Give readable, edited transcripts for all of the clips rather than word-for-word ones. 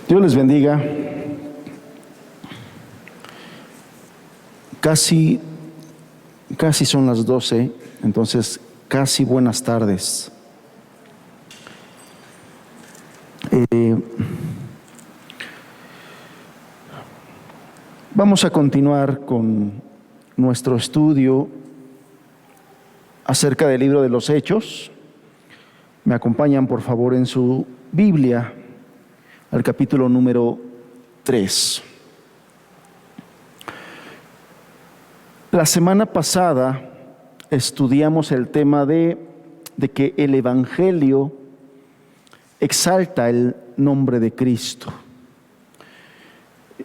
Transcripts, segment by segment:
Dios les bendiga. Casi son las 12, entonces casi buenas tardes. Vamos a continuar con nuestro estudio acerca del libro de los Hechos. Me acompañan por favor en su Biblia al capítulo número 3. La semana pasada estudiamos el tema de que el Evangelio exalta el nombre de Cristo.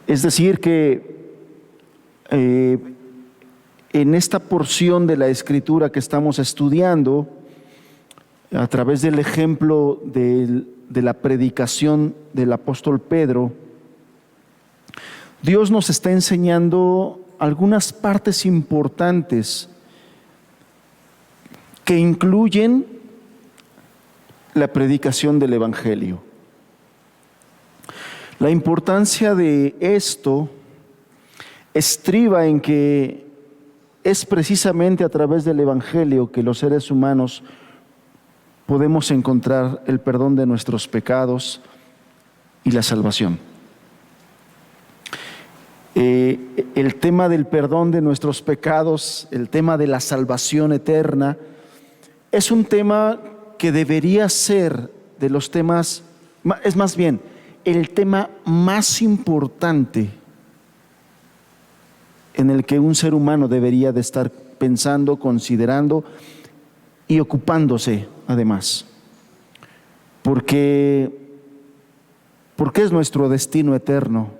Es decir, que en esta porción de la Escritura que estamos estudiando, a través del ejemplo de la predicación del apóstol Pedro, Dios nos está enseñando algunas partes importantes que incluyen la predicación del Evangelio. La importancia de esto estriba en que es precisamente a través del Evangelio que los seres humanos podemos encontrar el perdón de nuestros pecados y la salvación. El tema del perdón de nuestros pecados, el tema de la salvación eterna, es un tema que debería ser de los temas, es más bien, el tema más importante en el que un ser humano debería de estar pensando, considerando y ocupándose además. Porque es nuestro destino eterno.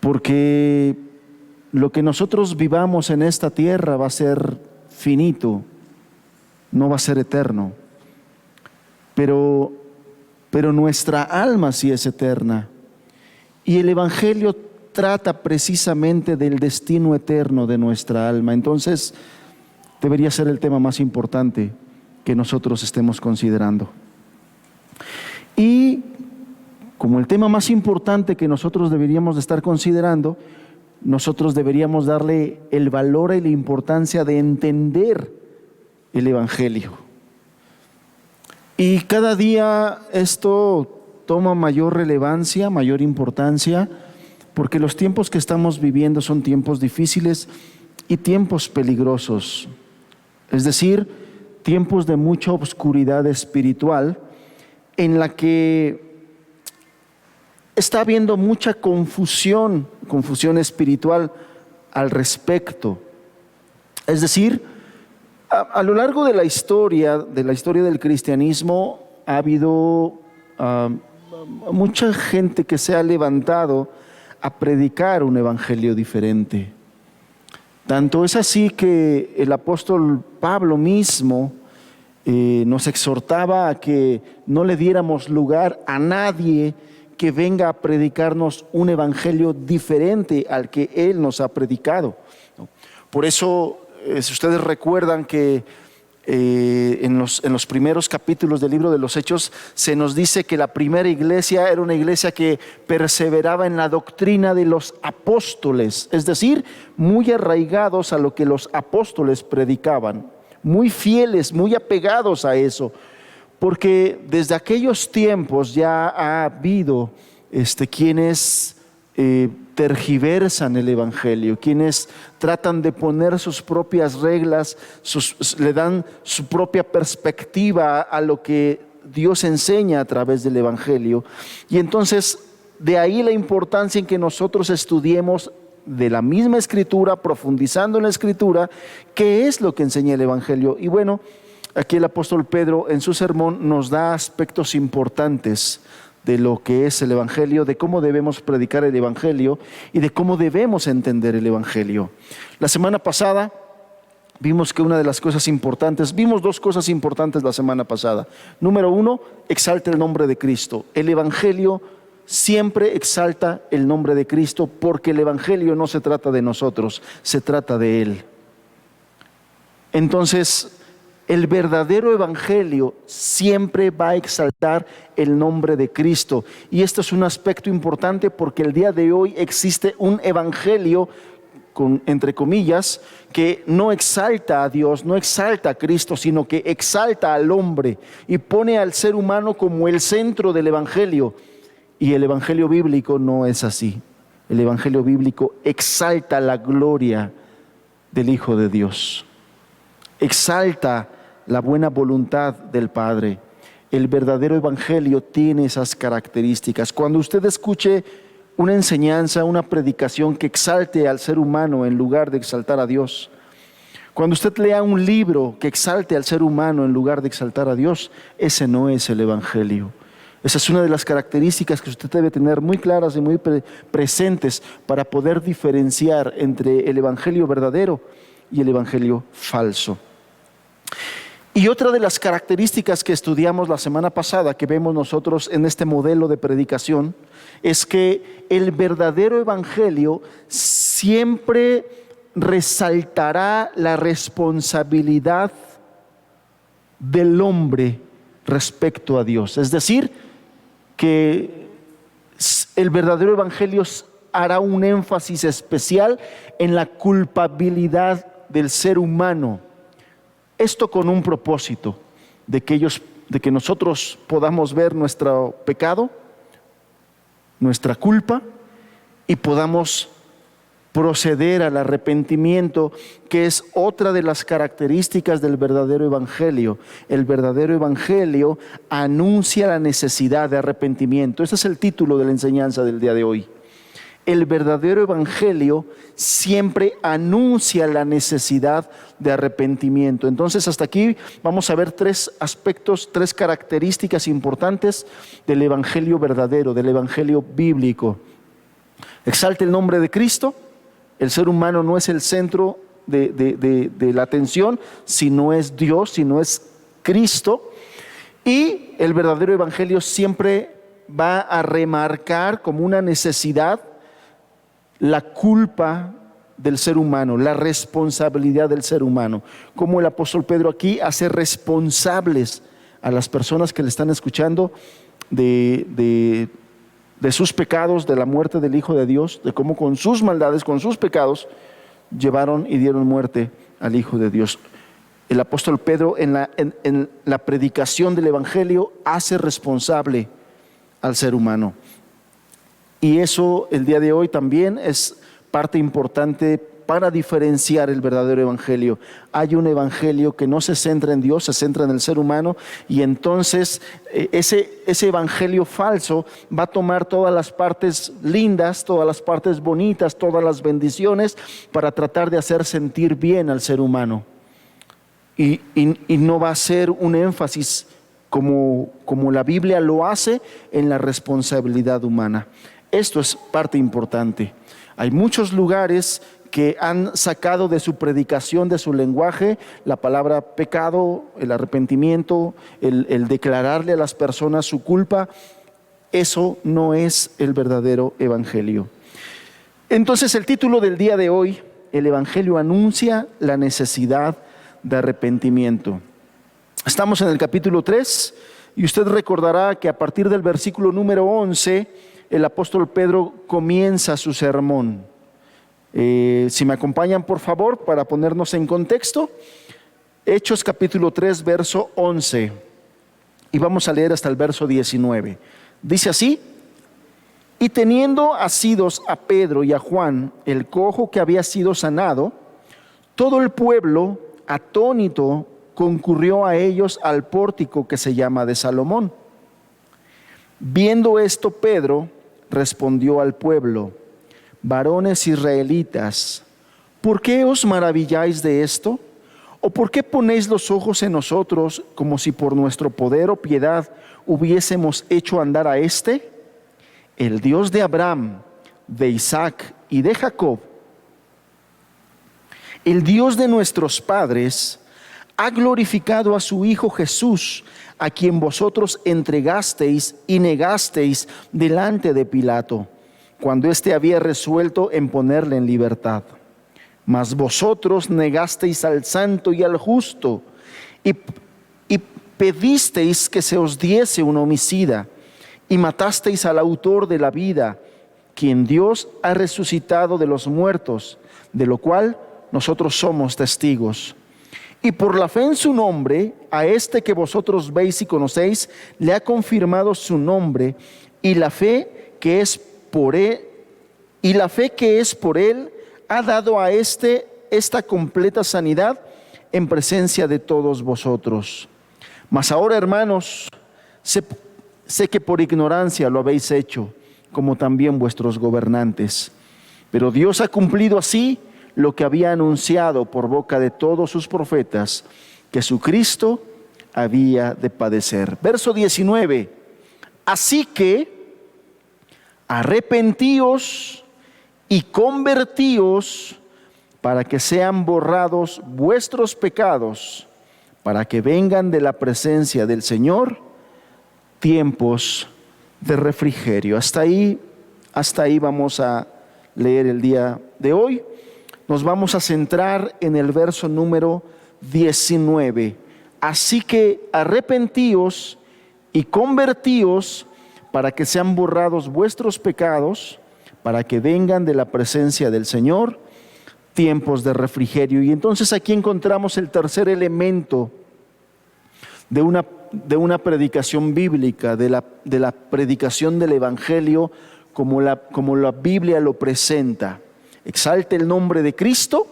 Porque lo que nosotros vivamos en esta tierra va a ser finito, no va a ser eterno. Pero nuestra alma sí es eterna. Y el Evangelio trata precisamente del destino eterno de nuestra alma. Entonces, debería ser el tema más importante que nosotros estemos considerando. Y como el tema más importante que nosotros deberíamos de estar considerando, nosotros deberíamos darle el valor y la importancia de entender el Evangelio. Y cada día esto toma mayor relevancia, mayor importancia, porque los tiempos que estamos viviendo son tiempos difíciles y tiempos peligrosos. Es decir, tiempos de mucha oscuridad espiritual en la que está habiendo mucha confusión espiritual al respecto. Es decir, a lo largo de la historia del cristianismo ha habido mucha gente que se ha levantado a predicar un evangelio diferente. Tanto es así que el apóstol Pablo mismo nos exhortaba a que no le diéramos lugar a nadie que venga a predicarnos un evangelio diferente al que él nos ha predicado. Por eso, si ustedes recuerdan que en los primeros capítulos del libro de los Hechos se nos dice que la primera iglesia era una iglesia que perseveraba en la doctrina de los apóstoles, es decir, muy arraigados a lo que los apóstoles predicaban, muy fieles, muy apegados a eso. Porque desde aquellos tiempos ya ha habido quienes tergiversan el Evangelio, quienes tratan de poner sus propias reglas, le dan su propia perspectiva a lo que Dios enseña a través del Evangelio. Y entonces de ahí la importancia en que nosotros estudiemos de la misma Escritura, profundizando en la Escritura, qué es lo que enseña el Evangelio. Y bueno, aquí el apóstol Pedro en su sermón nos da aspectos importantes de lo que es el Evangelio, de cómo debemos predicar el Evangelio y de cómo debemos entender el Evangelio. La semana pasada vimos que una de las cosas importantes, vimos dos cosas importantes la semana pasada. Número uno, exalta el nombre de Cristo. El Evangelio siempre exalta el nombre de Cristo porque el Evangelio no se trata de nosotros, se trata de Él. Entonces, El verdadero evangelio siempre va a exaltar el nombre de Cristo. Y esto es un aspecto importante porque el día de hoy existe un evangelio, entre comillas, que no exalta a Dios, no exalta a Cristo, sino que exalta al hombre y pone al ser humano como el centro del evangelio. Y el evangelio bíblico no es así. El evangelio bíblico exalta la gloria del Hijo de Dios. Exalta la buena voluntad del Padre. El verdadero evangelio tiene esas características. Cuando usted escuche una enseñanza, una predicación que exalte al ser humano en lugar de exaltar a Dios, cuando usted lea un libro que exalte al ser humano en lugar de exaltar a Dios, ese no es el evangelio. Esa es una de las características que usted debe tener muy claras y muy presentes para poder diferenciar entre el evangelio verdadero y el evangelio falso. Y otra de las características que estudiamos la semana pasada, que vemos nosotros en este modelo de predicación, es que el verdadero evangelio siempre resaltará la responsabilidad del hombre respecto a Dios. Es decir, que el verdadero evangelio hará un énfasis especial en la culpabilidad del ser humano. Esto con un propósito, de que nosotros podamos ver nuestro pecado, nuestra culpa, y podamos proceder al arrepentimiento, que es otra de las características del verdadero evangelio. El verdadero evangelio anuncia la necesidad de arrepentimiento. Ese es el título de la enseñanza del día de hoy. El verdadero evangelio siempre anuncia la necesidad de arrepentimiento. Entonces, hasta aquí vamos a ver tres aspectos, tres características importantes del evangelio verdadero, del evangelio bíblico. Exalta el nombre de Cristo. El ser humano no es el centro de la atención, sino es Dios, sino es Cristo. Y el verdadero evangelio siempre va a remarcar como una necesidad la culpa del ser humano, la responsabilidad del ser humano. Como el apóstol Pedro aquí hace responsables a las personas que le están escuchando de sus pecados, de la muerte del Hijo de Dios, de cómo con sus maldades, con sus pecados, llevaron y dieron muerte al Hijo de Dios. El apóstol Pedro en la predicación del evangelio hace responsable al ser humano. Y eso el día de hoy también es parte importante para diferenciar el verdadero evangelio. Hay un evangelio que no se centra en Dios, se centra en el ser humano, y entonces ese evangelio falso va a tomar todas las partes lindas, todas las partes bonitas, todas las bendiciones para tratar de hacer sentir bien al ser humano. Y no va a ser un énfasis como la Biblia lo hace en la responsabilidad humana. Esto es parte importante. Hay muchos lugares que han sacado de su predicación, de su lenguaje, la palabra pecado, el arrepentimiento, el declararle a las personas su culpa. Eso no es el verdadero evangelio. Entonces, el título del día de hoy, el evangelio anuncia la necesidad de arrepentimiento. Estamos en el capítulo 3 y usted recordará que a partir del versículo número 11, el apóstol Pedro comienza su sermón. Si me acompañan por favor para ponernos en contexto, Hechos capítulo 3 verso 11, y vamos a leer hasta el verso 19. Dice así: y teniendo asidos a Pedro y a Juan, el cojo que había sido sanado, todo el pueblo atónito concurrió a ellos al pórtico que se llama de Salomón. Viendo esto, Pedro respondió al pueblo: varones israelitas, ¿por qué os maravilláis de esto? ¿O por qué ponéis los ojos en nosotros como si por nuestro poder o piedad hubiésemos hecho andar a éste? El Dios de Abraham, de Isaac y de Jacob, el Dios de nuestros padres, ha glorificado a su Hijo Jesús, a quien vosotros entregasteis y negasteis delante de Pilato, cuando éste había resuelto en ponerle en libertad. Mas vosotros negasteis al santo y al justo, y, y pedisteis que se os diese un homicida, y matasteis al autor de la vida, quien Dios ha resucitado de los muertos, de lo cual nosotros somos testigos. Y por la fe en su nombre, a este que vosotros veis y conocéis, le ha confirmado su nombre, y la fe que es por él, ha dado a esta completa sanidad en presencia de todos vosotros. Mas ahora, hermanos, sé que por ignorancia lo habéis hecho, como también vuestros gobernantes. Pero Dios ha cumplido así lo que había anunciado por boca de todos sus profetas, que su Cristo había de padecer. Verso 19. Así que arrepentíos y convertíos para que sean borrados vuestros pecados, para que vengan de la presencia del Señor tiempos de refrigerio. Hasta ahí vamos a leer el día de hoy. Nos vamos a centrar en el verso número 19. Así que arrepentíos y convertíos para que sean borrados vuestros pecados, para que vengan de la presencia del Señor tiempos de refrigerio. Y entonces aquí encontramos el tercer elemento de una predicación bíblica, de la predicación del Evangelio como la Biblia lo presenta. Exalta el nombre de Cristo,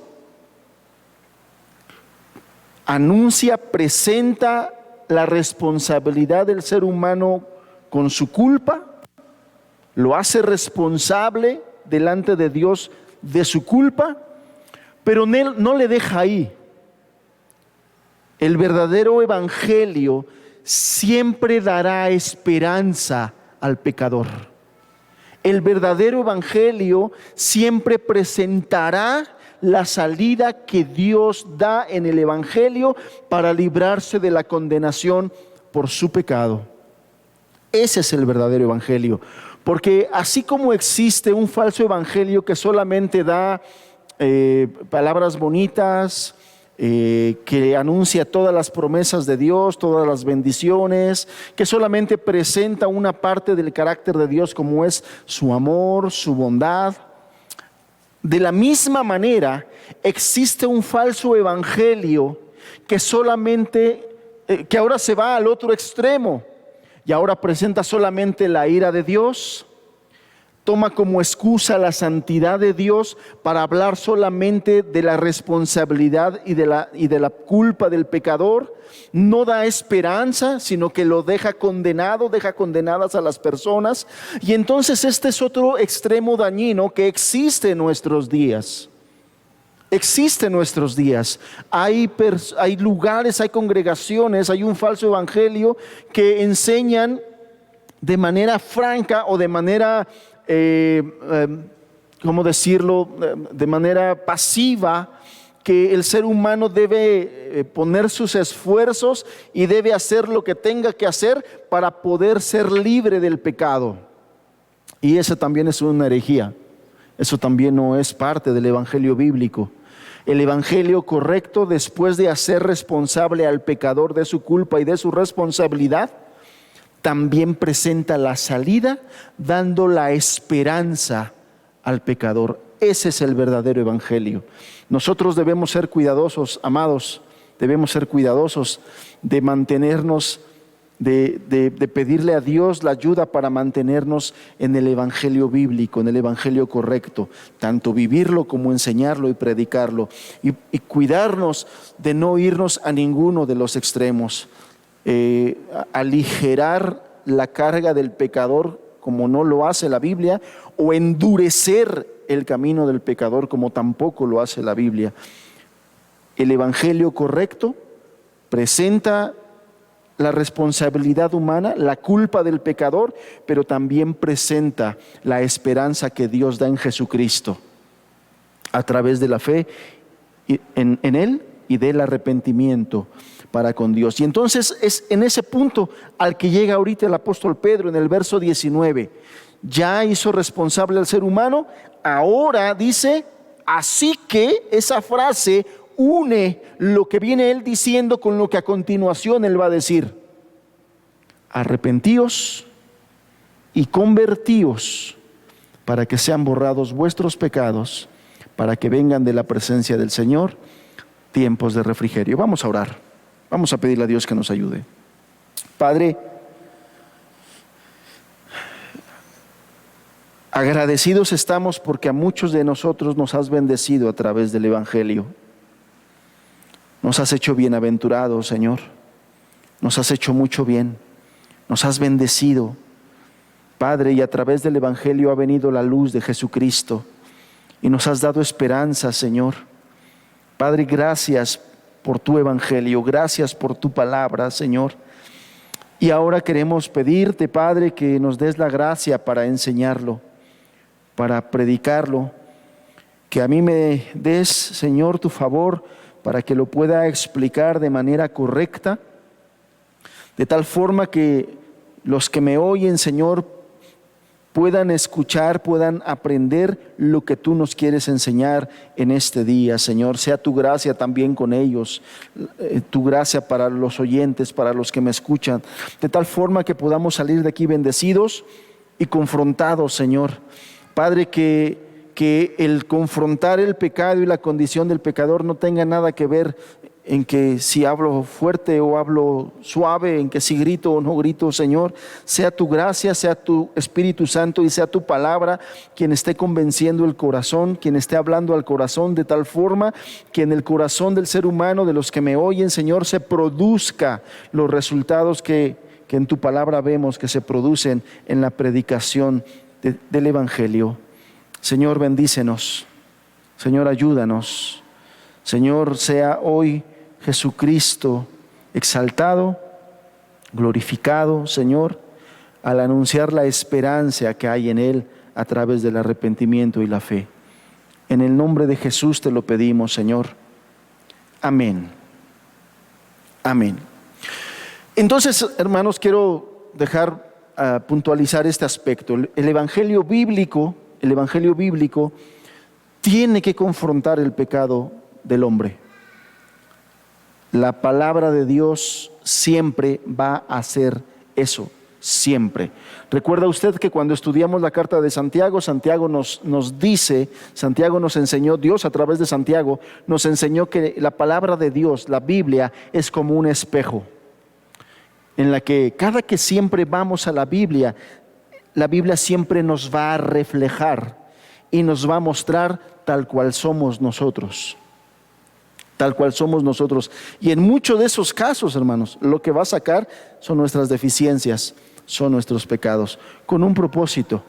anuncia, presenta la responsabilidad del ser humano con su culpa, lo hace responsable delante de Dios de su culpa, pero no le deja ahí. El verdadero evangelio siempre dará esperanza al pecador. El verdadero evangelio siempre presentará la salida que Dios da en el evangelio para librarse de la condenación por su pecado. Ese es el verdadero evangelio. Porque así como existe un falso evangelio que solamente da palabras bonitas, que anuncia todas las promesas de Dios, todas las bendiciones, que solamente presenta una parte del carácter de Dios como es su amor, su bondad. De la misma manera, existe un falso evangelio que que ahora se va al otro extremo y ahora presenta solamente la ira de Dios. Toma como excusa la santidad de Dios para hablar solamente de la responsabilidad y de la culpa del pecador. No da esperanza, sino que lo deja condenado, deja condenadas a las personas. Y entonces este es otro extremo dañino que existe en nuestros días. Existe en nuestros días. Hay lugares, hay congregaciones, hay un falso evangelio que enseñan de manera franca o de manera ¿cómo decirlo? De manera pasiva, que el ser humano debe poner sus esfuerzos y debe hacer lo que tenga que hacer para poder ser libre del pecado. Y eso también es una herejía. Eso también no es parte del evangelio bíblico. El evangelio correcto, después de hacer responsable al pecador de su culpa y de su responsabilidad, también presenta la salida, dando la esperanza al pecador. Ese es el verdadero evangelio. Nosotros debemos ser cuidadosos, amados, debemos ser cuidadosos de mantenernos, de pedirle a Dios la ayuda para mantenernos en el evangelio bíblico, en el evangelio correcto, tanto vivirlo como enseñarlo y predicarlo, y cuidarnos de no irnos a ninguno de los extremos. Aligerar la carga del pecador como no lo hace la Biblia, o endurecer el camino del pecador como tampoco lo hace la Biblia. El evangelio correcto presenta la responsabilidad humana, la culpa del pecador, pero también presenta la esperanza que Dios da en Jesucristo a través de la fe en Él y del arrepentimiento para con Dios. Y entonces es en ese punto al que llega ahorita el apóstol Pedro en el verso 19. Ya hizo responsable al ser humano, ahora dice, así que esa frase une lo que viene él diciendo con lo que a continuación él va a decir. Arrepentíos y convertíos para que sean borrados vuestros pecados, para que vengan de la presencia del Señor tiempos de refrigerio. Vamos a orar, vamos a pedirle a Dios que nos ayude. Padre, agradecidos estamos porque a muchos de nosotros nos has bendecido a través del Evangelio. Nos has hecho bienaventurados, Señor. Nos has hecho mucho bien. Nos has bendecido, Padre, y a través del Evangelio ha venido la luz de Jesucristo y nos has dado esperanza, Señor. Padre, gracias por tu Evangelio, gracias por tu palabra, Señor. Y ahora queremos pedirte, Padre, que nos des la gracia para enseñarlo, para predicarlo, que a mí me des, Señor, tu favor para que lo pueda explicar de manera correcta, de tal forma que los que me oyen, Señor, puedan escuchar, puedan aprender lo que tú nos quieres enseñar en este día, Señor. Sea tu gracia también con ellos, tu gracia para los oyentes, para los que me escuchan, de tal forma que podamos salir de aquí bendecidos y confrontados, Señor. Padre, que el confrontar el pecado y la condición del pecador no tenga nada que ver en que si hablo fuerte o hablo suave, en que si grito o no grito, Señor. Sea tu gracia, sea tu Espíritu Santo y sea tu palabra quien esté convenciendo el corazón, quien esté hablando al corazón, de tal forma que en el corazón del ser humano, de los que me oyen, Señor, se produzca los resultados que en tu palabra vemos que se producen en la predicación del Evangelio. Señor, bendícenos. Señor, ayúdanos. Señor, sea hoy Jesucristo exaltado, glorificado, Señor, al anunciar la esperanza que hay en Él a través del arrepentimiento y la fe. En el nombre de Jesús te lo pedimos, Señor. Amén. Amén. Entonces, hermanos, quiero puntualizar este aspecto. El Evangelio bíblico tiene que confrontar el pecado del hombre. La palabra de Dios siempre va a hacer eso, siempre. Recuerda usted que cuando estudiamos la carta de Santiago, Santiago nos enseñó, Dios a través de Santiago nos enseñó que la palabra de Dios, la Biblia, es como un espejo, en la que cada que siempre vamos a la Biblia siempre nos va a reflejar y nos va a mostrar tal cual somos nosotros. Tal cual somos nosotros. Y en muchos de esos casos, hermanos, lo que va a sacar son nuestras deficiencias, son nuestros pecados, con un propósito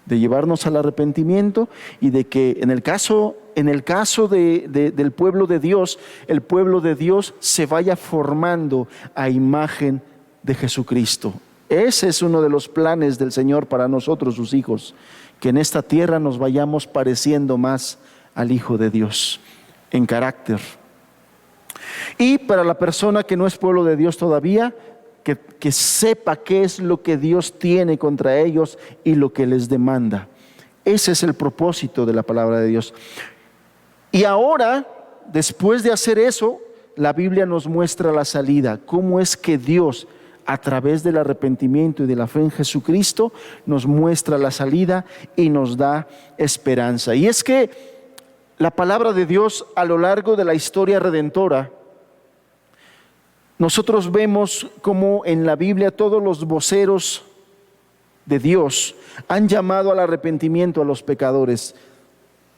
de llevarnos al arrepentimiento y de que en el caso del pueblo de Dios, el pueblo de Dios se vaya formando a imagen de Jesucristo. Ese es uno de los planes del Señor para nosotros, sus hijos, que en esta tierra nos vayamos pareciendo más al Hijo de Dios en carácter. Y para la persona que no es pueblo de Dios todavía, que sepa qué es lo que Dios tiene contra ellos y lo que les demanda. Ese es el propósito de la palabra de Dios. Y ahora, después de hacer eso, la Biblia nos muestra la salida. Cómo es que Dios, a través del arrepentimiento y de la fe en Jesucristo, nos muestra la salida y nos da esperanza. Y es que la palabra de Dios a lo largo de la historia redentora, nosotros vemos como en la Biblia todos los voceros de Dios han llamado al arrepentimiento a los pecadores,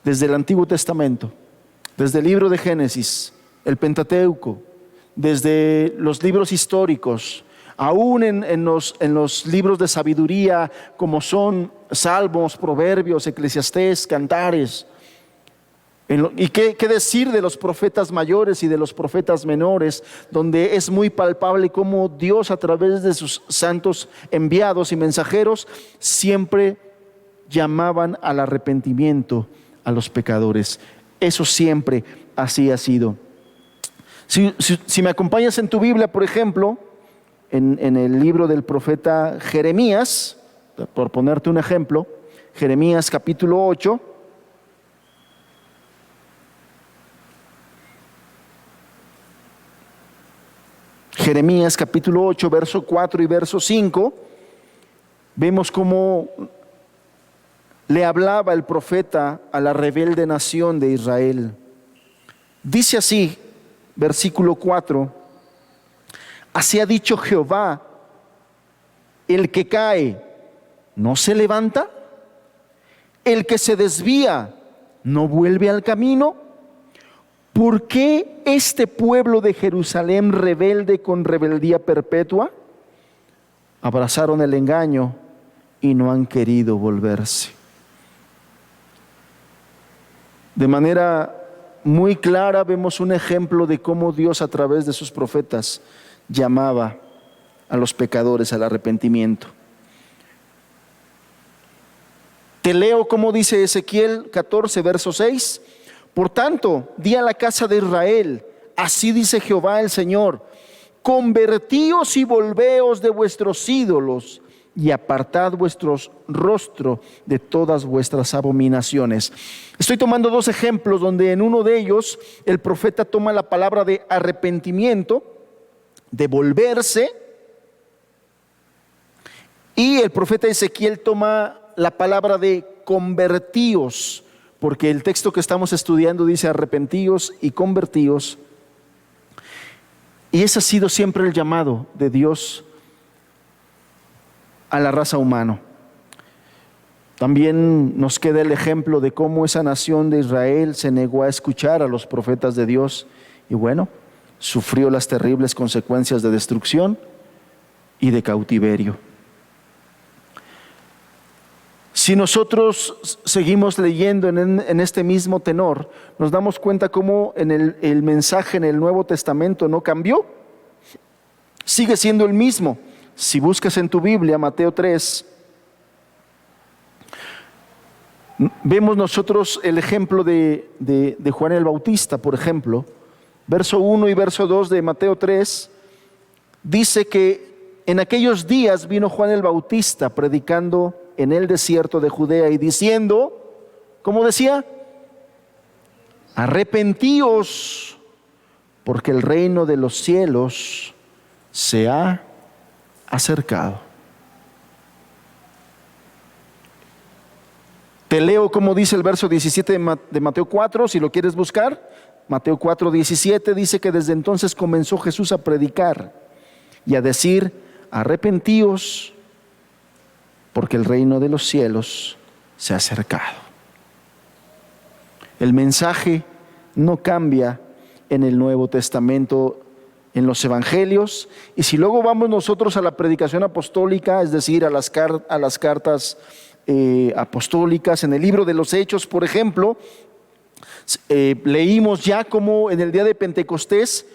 desde el Antiguo Testamento, desde el libro de Génesis, el Pentateuco, desde los libros históricos, aún en los libros de sabiduría como son Salmos, Proverbios, Eclesiastés, Cantares. ¿Y qué decir de los profetas mayores y de los profetas menores, donde es muy palpable cómo Dios a través de sus santos enviados y mensajeros siempre llamaban al arrepentimiento a los pecadores? Eso siempre así ha sido. Si me acompañas en tu Biblia, por ejemplo, en el libro del profeta Jeremías, por ponerte un ejemplo, Jeremías capítulo 8, Jeremías capítulo 8, verso 4 y verso 5, vemos cómo le hablaba el profeta a la rebelde nación de Israel. Dice así, versículo 4, así ha dicho Jehová, el que cae no se levanta, el que se desvía no vuelve al camino. ¿Por qué este pueblo de Jerusalén rebelde con rebeldía perpetua? Abrazaron el engaño y no han querido volverse. De manera muy clara vemos un ejemplo de cómo Dios a través de sus profetas llamaba a los pecadores al arrepentimiento. Te leo como dice Ezequiel 14, verso 6. Por tanto, di a la casa de Israel, así dice Jehová el Señor, convertíos y volveos de vuestros ídolos y apartad vuestros rostros de todas vuestras abominaciones. Estoy tomando dos ejemplos donde en uno de ellos el profeta toma la palabra de arrepentimiento, de volverse, y el profeta Ezequiel toma la palabra de convertíos, porque el texto que estamos estudiando dice arrepentíos y convertíos. Y ese ha sido siempre el llamado de Dios a la raza humana. También nos queda el ejemplo de cómo esa nación de Israel se negó a escuchar a los profetas de Dios y bueno, sufrió las terribles consecuencias de destrucción y de cautiverio. Si nosotros seguimos leyendo en este mismo tenor, nos damos cuenta cómo en el mensaje en el Nuevo Testamento no cambió, sigue siendo el mismo. Si buscas en tu Biblia Mateo 3, vemos nosotros el ejemplo de Juan el Bautista, por ejemplo. Verso 1 y verso 2 de Mateo 3, dice que en aquellos días vino Juan el Bautista predicando en el desierto de Judea y diciendo, ¿cómo decía? Arrepentíos, porque el reino de los cielos se ha acercado. Te leo como dice el verso 17 de Mateo 4, si lo quieres buscar. Mateo 4, 17 dice que desde entonces comenzó Jesús a predicar y a decir, arrepentíos, porque el reino de los cielos se ha acercado. El mensaje no cambia en el Nuevo Testamento, en los evangelios, y si luego vamos nosotros a la predicación apostólica, es decir, a las cartas apostólicas, en el libro de los Hechos, por ejemplo, leímos ya como en el día de Pentecostés,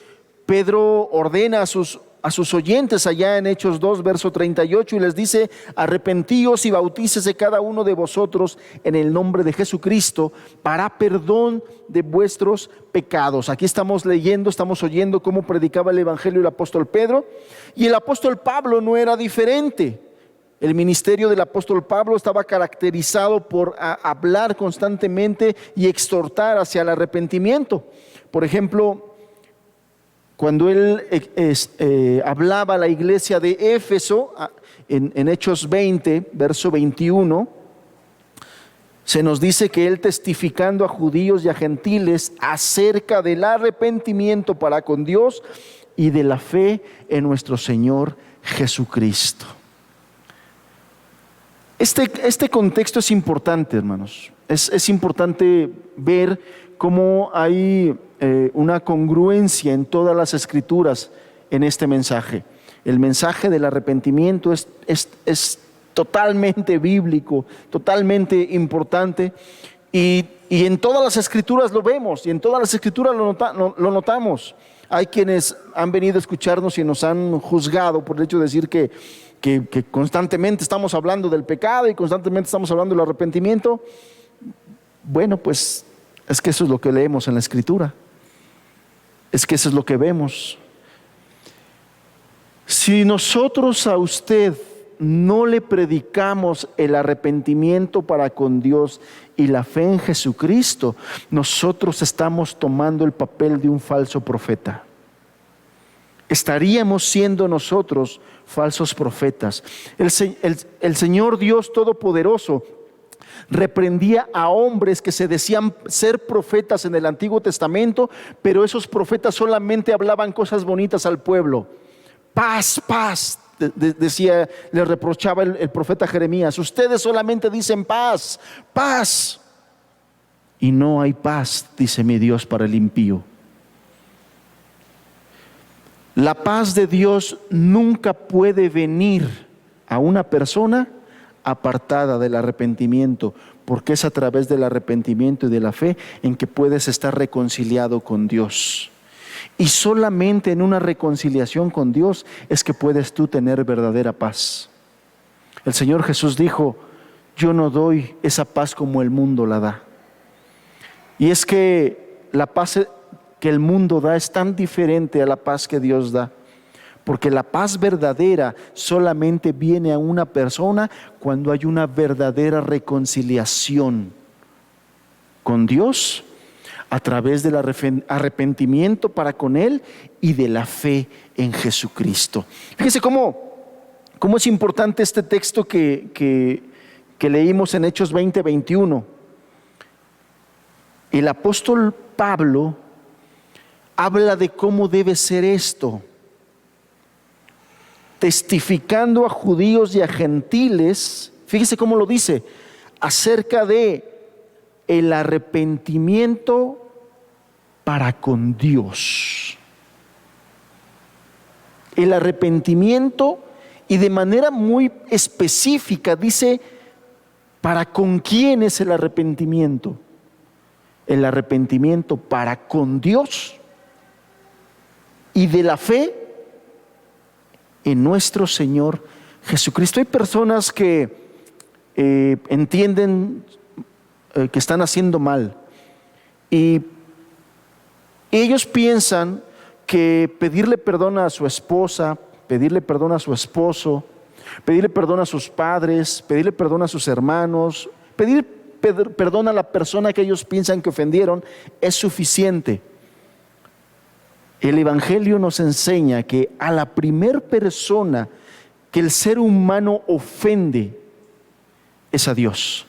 Pedro ordena a sus oyentes allá en Hechos 2, verso 38, y les dice, arrepentíos y bautícese cada uno de vosotros en el nombre de Jesucristo para perdón de vuestros pecados. Aquí estamos leyendo, estamos oyendo cómo predicaba el evangelio el apóstol Pedro, y el apóstol Pablo no era diferente. El ministerio del apóstol Pablo estaba caracterizado por hablar constantemente y exhortar hacia el arrepentimiento. Por ejemplo, cuando él hablaba a la iglesia de Éfeso, en Hechos 20, verso 21, se nos dice que él testificando a judíos y a gentiles acerca del arrepentimiento para con Dios y de la fe en nuestro Señor Jesucristo. Este contexto es importante, hermanos. Es importante ver cómo hay una congruencia en todas las escrituras en este mensaje. El mensaje del arrepentimiento es totalmente bíblico, totalmente importante, y en todas las escrituras lo vemos, y en todas las escrituras lo notamos. Hay quienes han venido a escucharnos y nos han juzgado por el hecho de decir que constantemente estamos hablando del pecado y constantemente estamos hablando del arrepentimiento. Bueno, pues es que eso es lo que leemos en la escritura, es que eso es lo que vemos. Si nosotros a usted no le predicamos el arrepentimiento para con Dios y la fe en Jesucristo, nosotros estamos tomando el papel de un falso profeta. estaríamos siendo nosotros falsos profetas. El Señor Dios Todopoderoso reprendía a hombres que se decían ser profetas en el Antiguo Testamento, pero esos profetas solamente hablaban cosas bonitas al pueblo. Paz, paz, decía, le reprochaba el profeta Jeremías. Ustedes solamente dicen paz, paz. Y no hay paz, dice mi Dios, para el impío. La paz de Dios nunca puede venir a una persona apartada del arrepentimiento, porque es a través del arrepentimiento y de la fe en que puedes estar reconciliado con Dios. Y solamente en una reconciliación con Dios es que puedes tú tener verdadera paz. El Señor Jesús dijo: yo no doy esa paz como el mundo la da. Y es que la paz que el mundo da es tan diferente a la paz que Dios da. Porque la paz verdadera solamente viene a una persona cuando hay una verdadera reconciliación con Dios a través del arrepentimiento para con Él y de la fe en Jesucristo. Fíjese cómo es importante este texto que leímos en Hechos 20:21. El apóstol Pablo habla de cómo debe ser esto, testificando a judíos y a gentiles. Fíjese cómo lo dice, acerca de el arrepentimiento para con Dios. El arrepentimiento, y de manera muy específica dice, ¿para con quién es el arrepentimiento? El arrepentimiento para con Dios y de la fe en nuestro Señor Jesucristo. Hay personas que entienden que están haciendo mal y ellos piensan que pedirle perdón a su esposa, pedirle perdón a su esposo, pedirle perdón a sus padres, pedirle perdón a sus hermanos, pedir perdón a la persona que ellos piensan que ofendieron es suficiente. El Evangelio nos enseña que a la primer persona que el ser humano ofende es a Dios.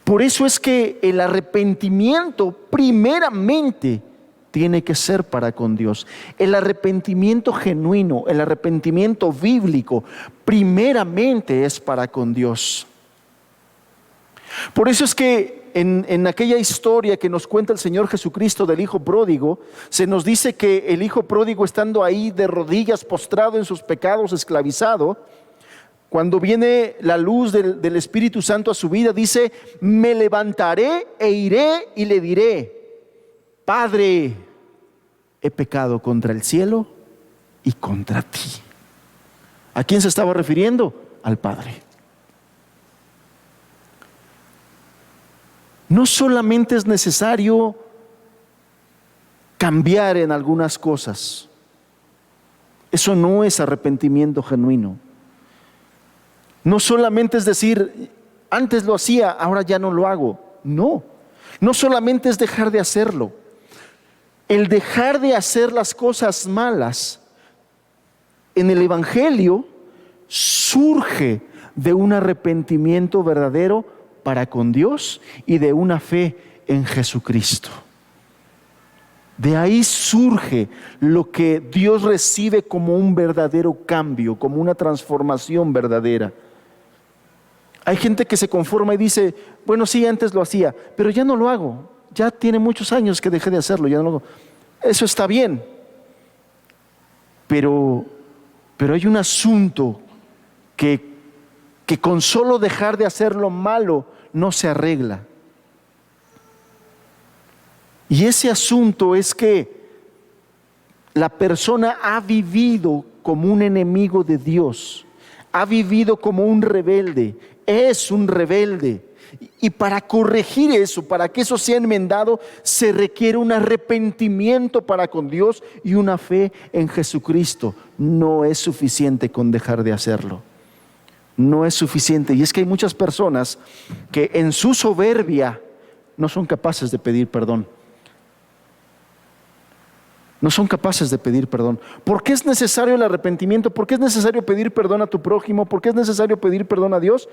Por eso es que el arrepentimiento primeramente tiene que ser para con Dios. El arrepentimiento genuino, el arrepentimiento bíblico, primeramente es para con Dios. Por eso es que en aquella historia que nos cuenta el Señor Jesucristo del hijo pródigo, se nos dice que el hijo pródigo, estando ahí de rodillas, postrado en sus pecados, esclavizado, cuando viene la luz del Espíritu Santo a su vida, dice: me levantaré e iré y le diré: Padre, he pecado contra el cielo y contra ti. ¿A quién se estaba refiriendo? Al Padre. No solamente es necesario cambiar en algunas cosas. Eso no es arrepentimiento genuino. No solamente es decir, antes lo hacía, ahora ya no lo hago. No, no solamente es dejar de hacerlo. El dejar de hacer las cosas malas en el Evangelio surge de un arrepentimiento verdadero para con Dios y de una fe en Jesucristo. De ahí surge lo que Dios recibe como un verdadero cambio, como una transformación verdadera. Hay gente que se conforma y dice: bueno, sí, antes lo hacía, pero ya no lo hago. Ya tiene muchos años que dejé de hacerlo, ya no lo hago. Eso está bien. Pero hay un asunto que con solo dejar de hacer lo malo no se arregla. Y ese asunto es que la persona ha vivido como un enemigo de Dios, ha vivido como un rebelde, es un rebelde. Y para corregir eso, para que eso sea enmendado, se requiere un arrepentimiento para con Dios y una fe en Jesucristo. No es suficiente con dejar de hacerlo. No es suficiente. Y es que hay muchas personas que en su soberbia no son capaces de pedir perdón. No son capaces de pedir perdón. ¿Por qué es necesario el arrepentimiento? ¿Por qué es necesario pedir perdón a tu prójimo? ¿Por qué es necesario pedir perdón a Dios?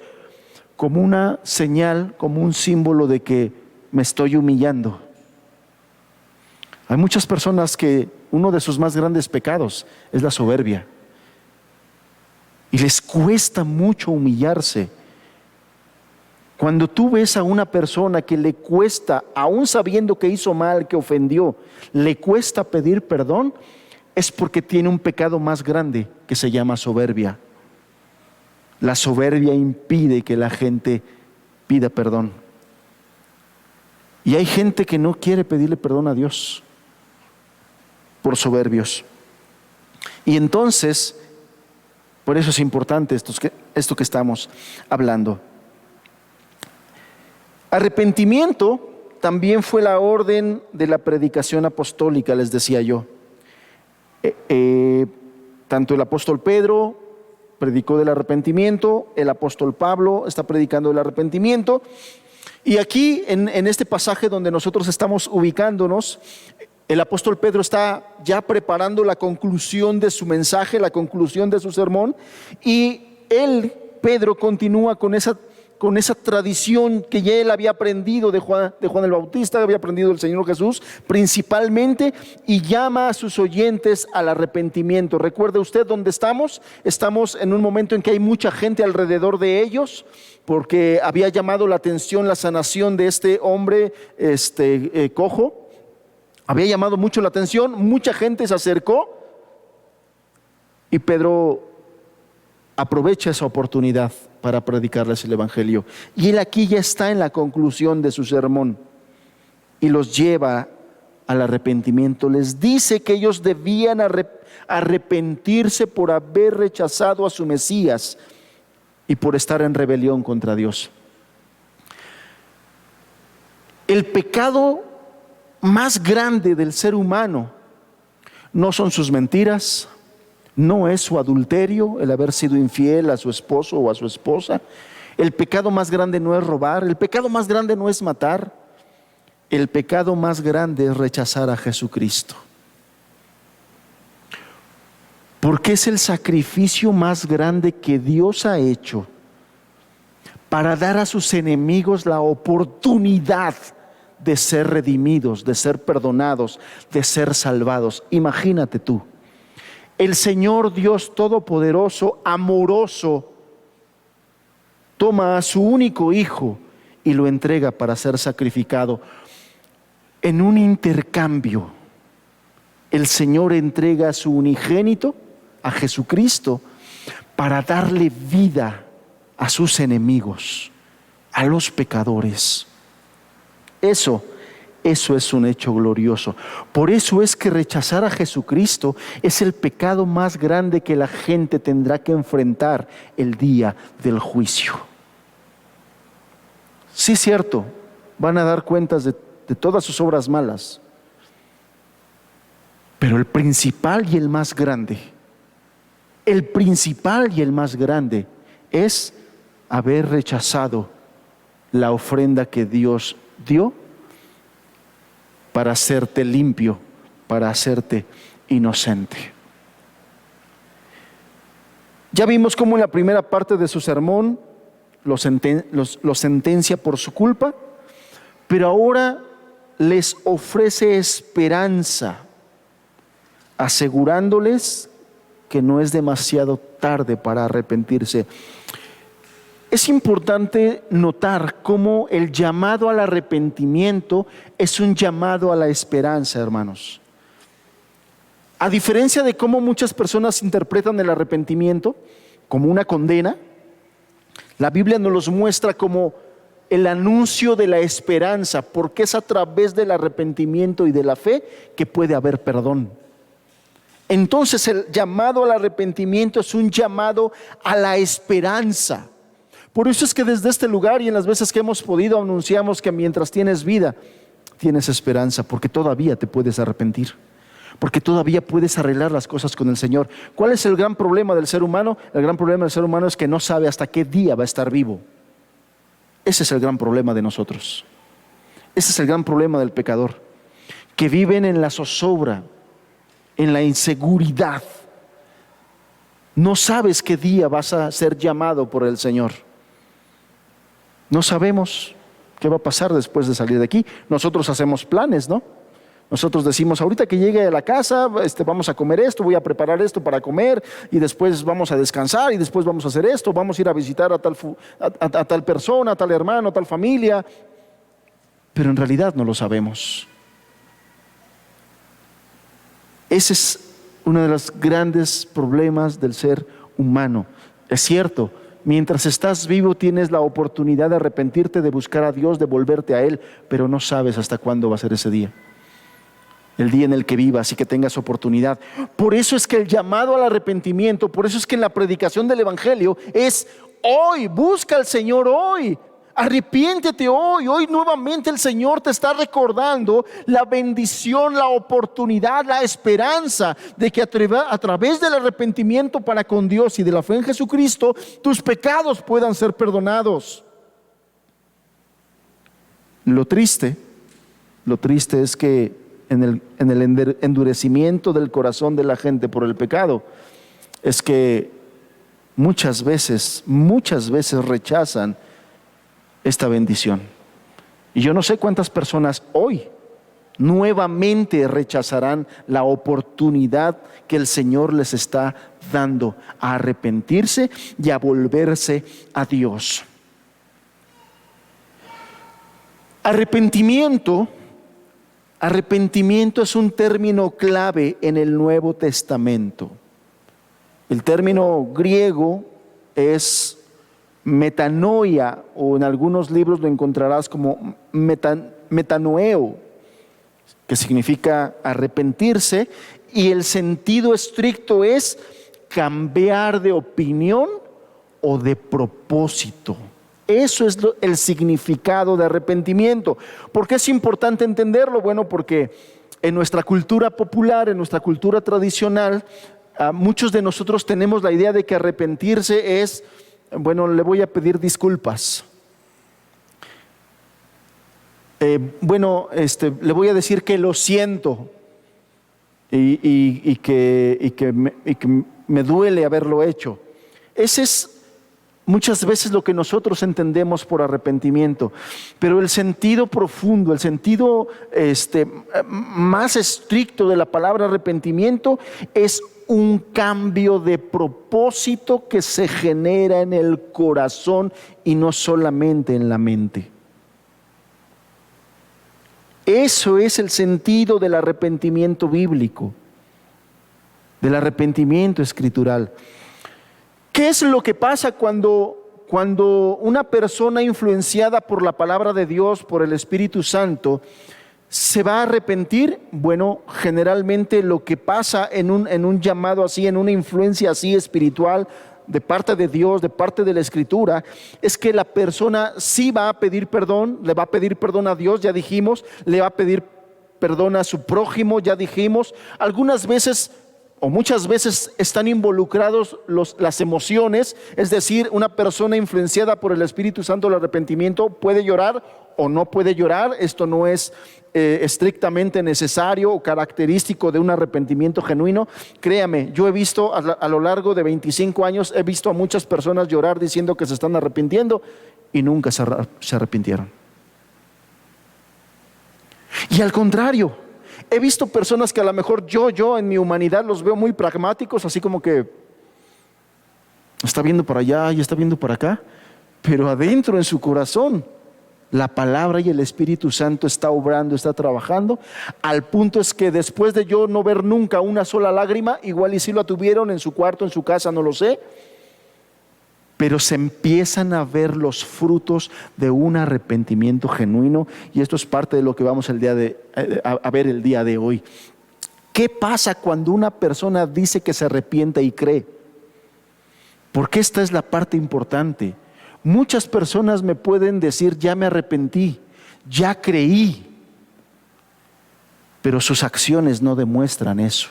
Como una señal, como un símbolo de que me estoy humillando. Hay muchas personas que uno de sus más grandes pecados es la soberbia. Y les cuesta mucho humillarse. Cuando tú ves a una persona que le cuesta, aún sabiendo que hizo mal, que ofendió, le cuesta pedir perdón, es porque tiene un pecado más grande que se llama soberbia. La soberbia impide que la gente pida perdón. Y hay gente que no quiere pedirle perdón a Dios por soberbios. Y entonces, por eso es importante esto que estamos hablando. Arrepentimiento también fue la orden de la predicación apostólica, les decía yo. Tanto el apóstol Pedro predicó del arrepentimiento, el apóstol Pablo está predicando del arrepentimiento. Y aquí en este pasaje donde nosotros estamos ubicándonos, el apóstol Pedro está ya preparando la conclusión de su mensaje, la conclusión de su sermón, y Pedro, continúa con esa tradición que ya él había aprendido de Juan el Bautista, había aprendido del Señor Jesús principalmente, y llama a sus oyentes al arrepentimiento. Recuerde usted dónde estamos. Estamos en un momento en que hay mucha gente alrededor de ellos, porque había llamado la atención la sanación de este hombre cojo. Había llamado mucho la atención, mucha gente se acercó y Pedro aprovecha esa oportunidad para predicarles el evangelio. Y él aquí ya está en la conclusión de su sermón y los lleva al arrepentimiento. Les dice que ellos debían arrepentirse por haber rechazado a su Mesías y por estar en rebelión contra Dios. El pecado más grande del ser humano no son sus mentiras, no es su adulterio, el haber sido infiel a su esposo o a su esposa. El pecado más grande no es robar, el pecado más grande no es matar. El pecado más grande es rechazar a Jesucristo. Porque es el sacrificio más grande que Dios ha hecho para dar a sus enemigos la oportunidad de ser redimidos, de ser perdonados, de ser salvados. Imagínate tú, el Señor Dios Todopoderoso, amoroso, toma a su único Hijo y lo entrega para ser sacrificado. En un intercambio, el Señor entrega a su unigénito, a Jesucristo, para darle vida a sus enemigos, a los pecadores. Eso es un hecho glorioso. Por eso es que rechazar a Jesucristo es el pecado más grande que la gente tendrá que enfrentar el día del juicio. Sí, es cierto, van a dar cuentas de todas sus obras malas, pero el principal y el más grande es haber rechazado la ofrenda que Dios dio para hacerte limpio, para hacerte inocente. Ya vimos cómo en la primera parte de su sermón los sentencia por su culpa, pero ahora les ofrece esperanza, asegurándoles que no es demasiado tarde para arrepentirse. Es importante notar cómo el llamado al arrepentimiento es un llamado a la esperanza, hermanos. A diferencia de cómo muchas personas interpretan el arrepentimiento como una condena, la Biblia nos los muestra como el anuncio de la esperanza, porque es a través del arrepentimiento y de la fe que puede haber perdón. Entonces el llamado al arrepentimiento es un llamado a la esperanza. Por eso es que desde este lugar y en las veces que hemos podido anunciamos que mientras tienes vida, tienes esperanza, porque todavía te puedes arrepentir, porque todavía puedes arreglar las cosas con el Señor. ¿Cuál es el gran problema del ser humano? El gran problema del ser humano es que no sabe hasta qué día va a estar vivo. Ese es el gran problema de nosotros. Ese es el gran problema del pecador, que viven en la zozobra, en la inseguridad. No sabes qué día vas a ser llamado por el Señor. No sabemos qué va a pasar después de salir de aquí. Nosotros hacemos planes, ¿no? Nosotros decimos, ahorita que llegue a la casa, vamos a comer esto, voy a preparar esto para comer, y después vamos a descansar, y después vamos a hacer esto, vamos a ir a visitar a tal persona, a tal hermano, a tal familia. Pero en realidad no lo sabemos. Ese es uno de los grandes problemas del ser humano. Es cierto, mientras estás vivo tienes la oportunidad de arrepentirte, de buscar a Dios, de volverte a Él, pero no sabes hasta cuándo va a ser ese día. El día en el que vivas y que tengas oportunidad. Por eso es que el llamado al arrepentimiento, por eso es que en la predicación del Evangelio es hoy, busca al Señor hoy. Arrepiéntete hoy. Hoy nuevamente el Señor te está recordando la bendición, la oportunidad, la esperanza de que a través del arrepentimiento para con Dios y de la fe en Jesucristo, tus pecados puedan ser perdonados. Lo triste es que en el endurecimiento del corazón de la gente por el pecado, es que muchas veces rechazan esta bendición. Y yo no sé cuántas personas hoy nuevamente rechazarán la oportunidad que el Señor les está dando a arrepentirse y a volverse a Dios. Arrepentimiento es un término clave en el Nuevo Testamento. El término griego es metanoia, o en algunos libros lo encontrarás como metanoeo, que significa arrepentirse, y el sentido estricto es cambiar de opinión o de propósito. Eso es el significado de arrepentimiento. ¿Por qué es importante entenderlo? Bueno, porque en nuestra cultura popular, en nuestra cultura tradicional, muchos de nosotros tenemos la idea de que arrepentirse es, bueno, le voy a pedir disculpas. Le voy a decir que lo siento y que me duele haberlo hecho. Ese es muchas veces lo que nosotros entendemos por arrepentimiento, pero el sentido profundo, el sentido más estricto de la palabra arrepentimiento es un cambio de propósito que se genera en el corazón y no solamente en la mente. Eso es el sentido del arrepentimiento bíblico, del arrepentimiento escritural. ¿Qué es lo que pasa cuando una persona influenciada por la palabra de Dios, por el Espíritu Santo, se va a arrepentir? Bueno, generalmente lo que pasa en un llamado así, en una influencia así espiritual de parte de Dios, de parte de la Escritura, es que la persona sí va a pedir perdón, le va a pedir perdón a Dios, ya dijimos, le va a pedir perdón a su prójimo, ya dijimos. Algunas veces o muchas veces están involucrados las emociones, es decir, una persona influenciada por el Espíritu Santo, el arrepentimiento, puede llorar o no puede llorar. Esto no es estrictamente necesario o característico de un arrepentimiento genuino. Créame, yo he visto a lo largo de 25 años, he visto a muchas personas llorar diciendo que se están arrepintiendo y nunca se arrepintieron. Y al contrario, he visto personas que a lo mejor yo en mi humanidad los veo muy pragmáticos, así como que está viendo para allá y está viendo para acá, pero adentro en su corazón la palabra y el Espíritu Santo está obrando, está trabajando, al punto es que después de yo no ver nunca una sola lágrima, igual y si la tuvieron en su cuarto, en su casa, no lo sé, pero se empiezan a ver los frutos de un arrepentimiento genuino, y esto es parte de lo que vamos a ver el día de hoy. ¿Qué pasa cuando una persona dice que se arrepiente y cree? Porque esta es la parte importante. Muchas personas me pueden decir, ya me arrepentí, ya creí, pero sus acciones no demuestran eso.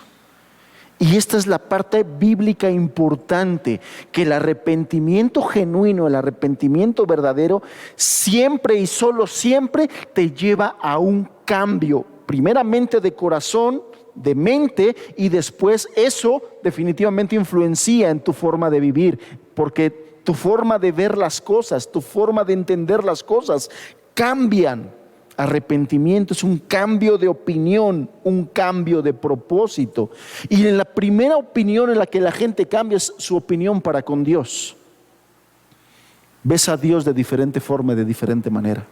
Y esta es la parte bíblica importante, que el arrepentimiento genuino, el arrepentimiento verdadero, siempre y solo siempre te lleva a un cambio, primeramente de corazón, de mente, y después eso definitivamente influencia en tu forma de vivir, porque tu forma de ver las cosas, tu forma de entender las cosas cambian. Arrepentimiento es un cambio de opinión, un cambio de propósito. Y en la primera opinión en la que la gente cambia es su opinión para con Dios. Ves a Dios de diferente forma, de diferente manera.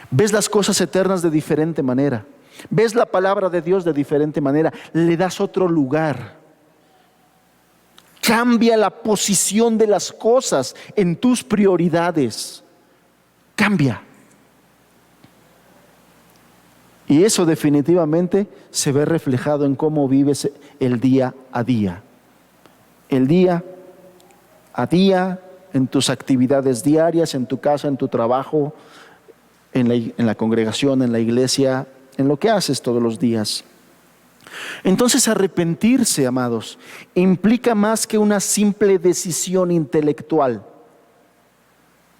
Ves las cosas eternas de diferente manera. Ves la palabra de Dios de diferente manera. Le das otro lugar. Cambia la posición de las cosas en tus prioridades. Cambia. Y eso definitivamente se ve reflejado en cómo vives el día a día. El día a día, en tus actividades diarias, en tu casa, en tu trabajo, en la congregación, en la iglesia, en lo que haces todos los días. Entonces, arrepentirse, amados, implica más que una simple decisión intelectual.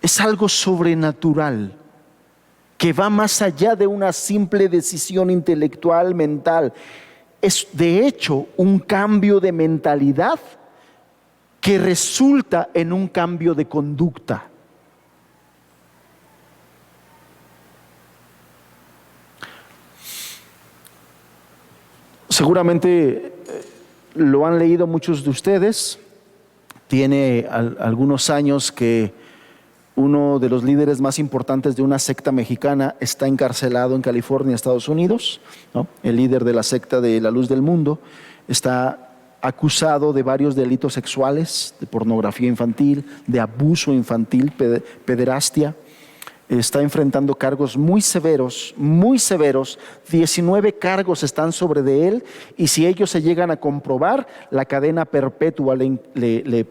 Es algo sobrenatural, que va más allá de una simple decisión intelectual, mental. Es de hecho un cambio de mentalidad que resulta en un cambio de conducta. Seguramente lo han leído muchos de ustedes. Tiene algunos años que uno de los líderes más importantes de una secta mexicana está encarcelado en California, Estados Unidos, ¿no? El líder de la secta de la Luz del Mundo está acusado de varios delitos sexuales, de pornografía infantil, de abuso infantil, pederastia. Está enfrentando cargos muy severos, 19 cargos están sobre de él, y si ellos se llegan a comprobar, la cadena perpetua le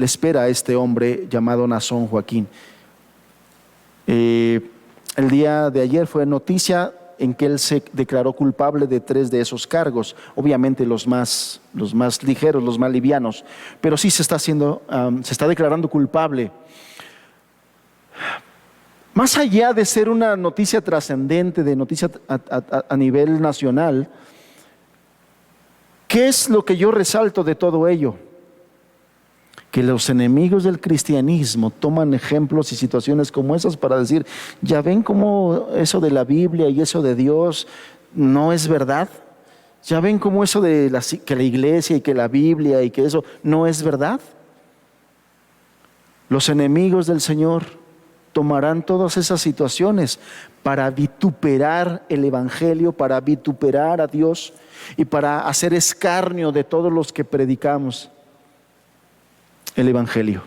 espera a este hombre llamado Nazón Joaquín. El día de ayer fue noticia en que él se declaró culpable de 3 de esos cargos, obviamente los más ligeros, los más livianos, pero sí se está declarando culpable. Más allá de ser una noticia trascendente, de noticia a nivel nacional, ¿qué es lo que yo resalto de todo ello? Que los enemigos del cristianismo toman ejemplos y situaciones como esas para decir, ya ven cómo eso de la Biblia y eso de Dios no es verdad. Ya ven cómo eso de que la iglesia y que la Biblia y que eso no es verdad. Los enemigos del Señor tomarán todas esas situaciones para vituperar el Evangelio, para vituperar a Dios y para hacer escarnio de todos los que predicamos el Evangelio.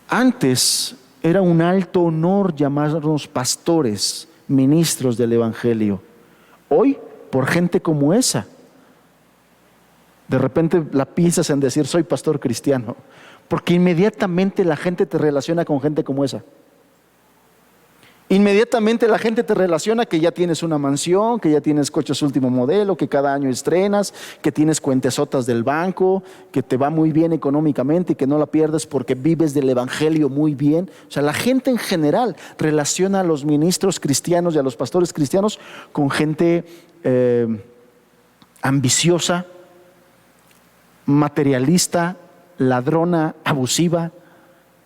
Antes era un alto honor llamarnos pastores, ministros del Evangelio. Hoy, por gente como esa, de repente la piensas en decir soy pastor cristiano, porque inmediatamente la gente te relaciona con gente como esa. Inmediatamente la gente te relaciona que ya tienes una mansión, que ya tienes coches último modelo, que cada año estrenas, que tienes cuentesotas del banco, que te va muy bien económicamente y que no la pierdes porque vives del Evangelio muy bien. O sea, la gente en general relaciona a los ministros cristianos y a los pastores cristianos con gente ambiciosa, materialista, ladrona, abusiva,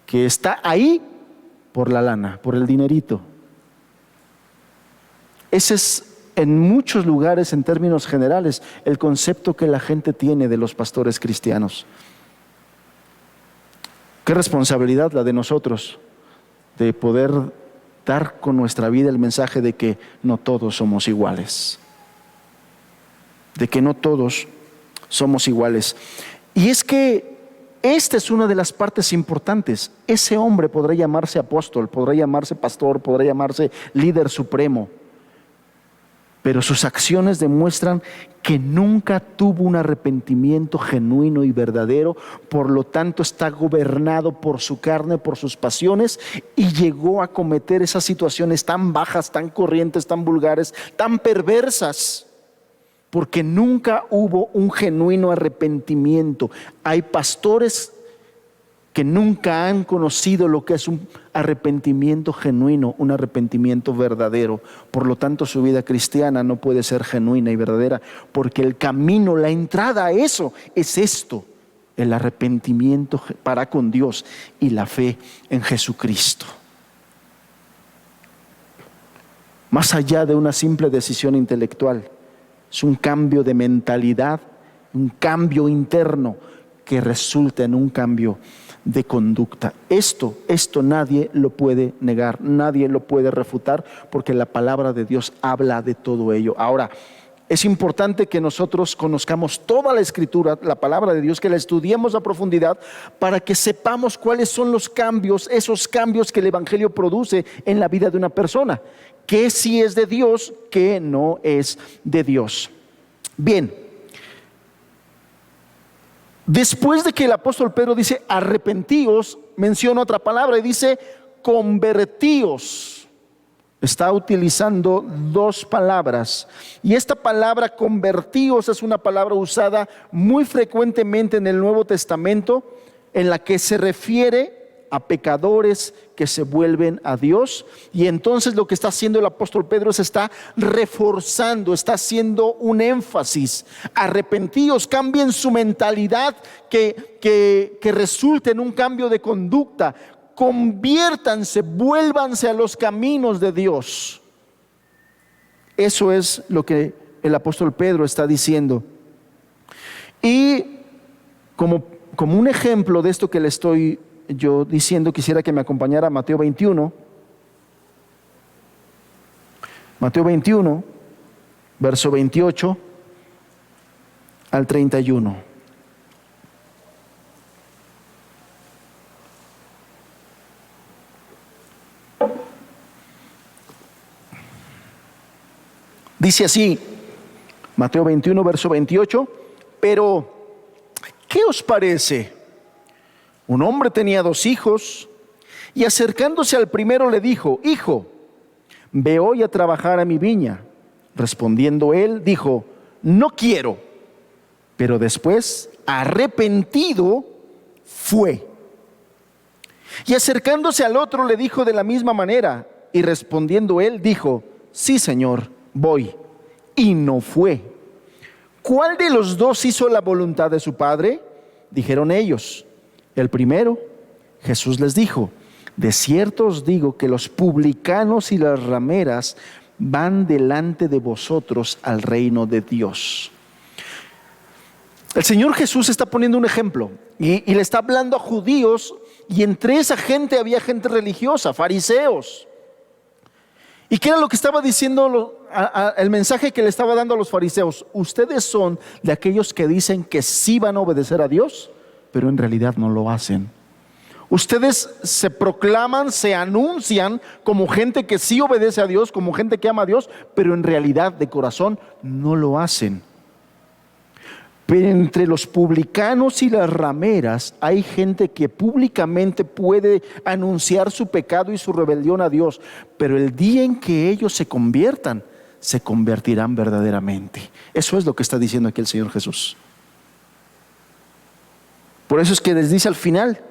que está ahí por la lana, por el dinerito. Ese es en muchos lugares, en términos generales, el concepto que la gente tiene de los pastores cristianos. Qué responsabilidad la de nosotros de poder dar con nuestra vida el mensaje de que no todos somos iguales, de que no todos somos iguales. Y es que esta es una de las partes importantes. Ese hombre podrá llamarse apóstol, podrá llamarse pastor, podrá llamarse líder supremo, pero sus acciones demuestran que nunca tuvo un arrepentimiento genuino y verdadero, por lo tanto está gobernado por su carne, por sus pasiones, y llegó a cometer esas situaciones tan bajas, tan corrientes, tan vulgares, tan perversas, porque nunca hubo un genuino arrepentimiento. Hay pastores que nunca han conocido lo que es un arrepentimiento genuino, un arrepentimiento verdadero. Por lo tanto, su vida cristiana no puede ser genuina y verdadera, porque el camino, la entrada a eso es esto: el arrepentimiento para con Dios y la fe en Jesucristo. Más allá de una simple decisión intelectual, es un cambio de mentalidad, un cambio interno que resulta en un cambio de conducta. Esto nadie lo puede negar, nadie lo puede refutar, porque la palabra de Dios habla de todo ello. Ahora, es importante que nosotros conozcamos toda la Escritura, la palabra de Dios, que la estudiemos a profundidad para que sepamos cuáles son los cambios, esos cambios que el Evangelio produce en la vida de una persona, qué sí es de Dios, qué no es de Dios. Bien, después de que el apóstol Pedro dice arrepentíos, menciona otra palabra y dice convertíos. Está utilizando dos palabras, y esta palabra convertíos es una palabra usada muy frecuentemente en el Nuevo Testamento, en la que se refiere a pecadores que se vuelven a Dios. Y entonces lo que está haciendo el apóstol Pedro es está reforzando, está haciendo un énfasis: arrepentíos, cambien su mentalidad, que resulte en un cambio de conducta, conviértanse, vuélvanse a los caminos de Dios. Eso es lo que el apóstol Pedro está diciendo. Y como un ejemplo de esto que le estoy yo diciendo, quisiera que me acompañara a Mateo 21. Mateo 21, verso 28 al 31. Dice así, Mateo 21, verso 28, pero ¿qué os parece? Un hombre tenía 2 hijos, y acercándose al primero le dijo: hijo, ve hoy a trabajar a mi viña. Respondiendo él, dijo: no quiero. Pero después, arrepentido, fue. Y acercándose al otro le dijo de la misma manera, y respondiendo él, dijo: sí, Señor, voy. Y no fue. ¿Cuál de los dos hizo la voluntad de su padre? Dijeron ellos: el primero. Jesús les dijo: de cierto os digo que los publicanos y las rameras van delante de vosotros al reino de Dios. El Señor Jesús está poniendo un ejemplo y le está hablando a judíos, y entre esa gente había gente religiosa, fariseos. ¿Y qué era lo que estaba diciendo el mensaje que le estaba dando a los fariseos? Ustedes son de aquellos que dicen que sí van a obedecer a Dios, pero en realidad no lo hacen. Ustedes se proclaman, se anuncian como gente que sí obedece a Dios, como gente que ama a Dios, pero en realidad de corazón no lo hacen. Pero entre los publicanos y las rameras hay gente que públicamente puede anunciar su pecado y su rebelión a Dios, pero el día en que ellos se conviertan, se convertirán verdaderamente. Eso es lo que está diciendo aquí el Señor Jesús. Por eso es que les dice al final: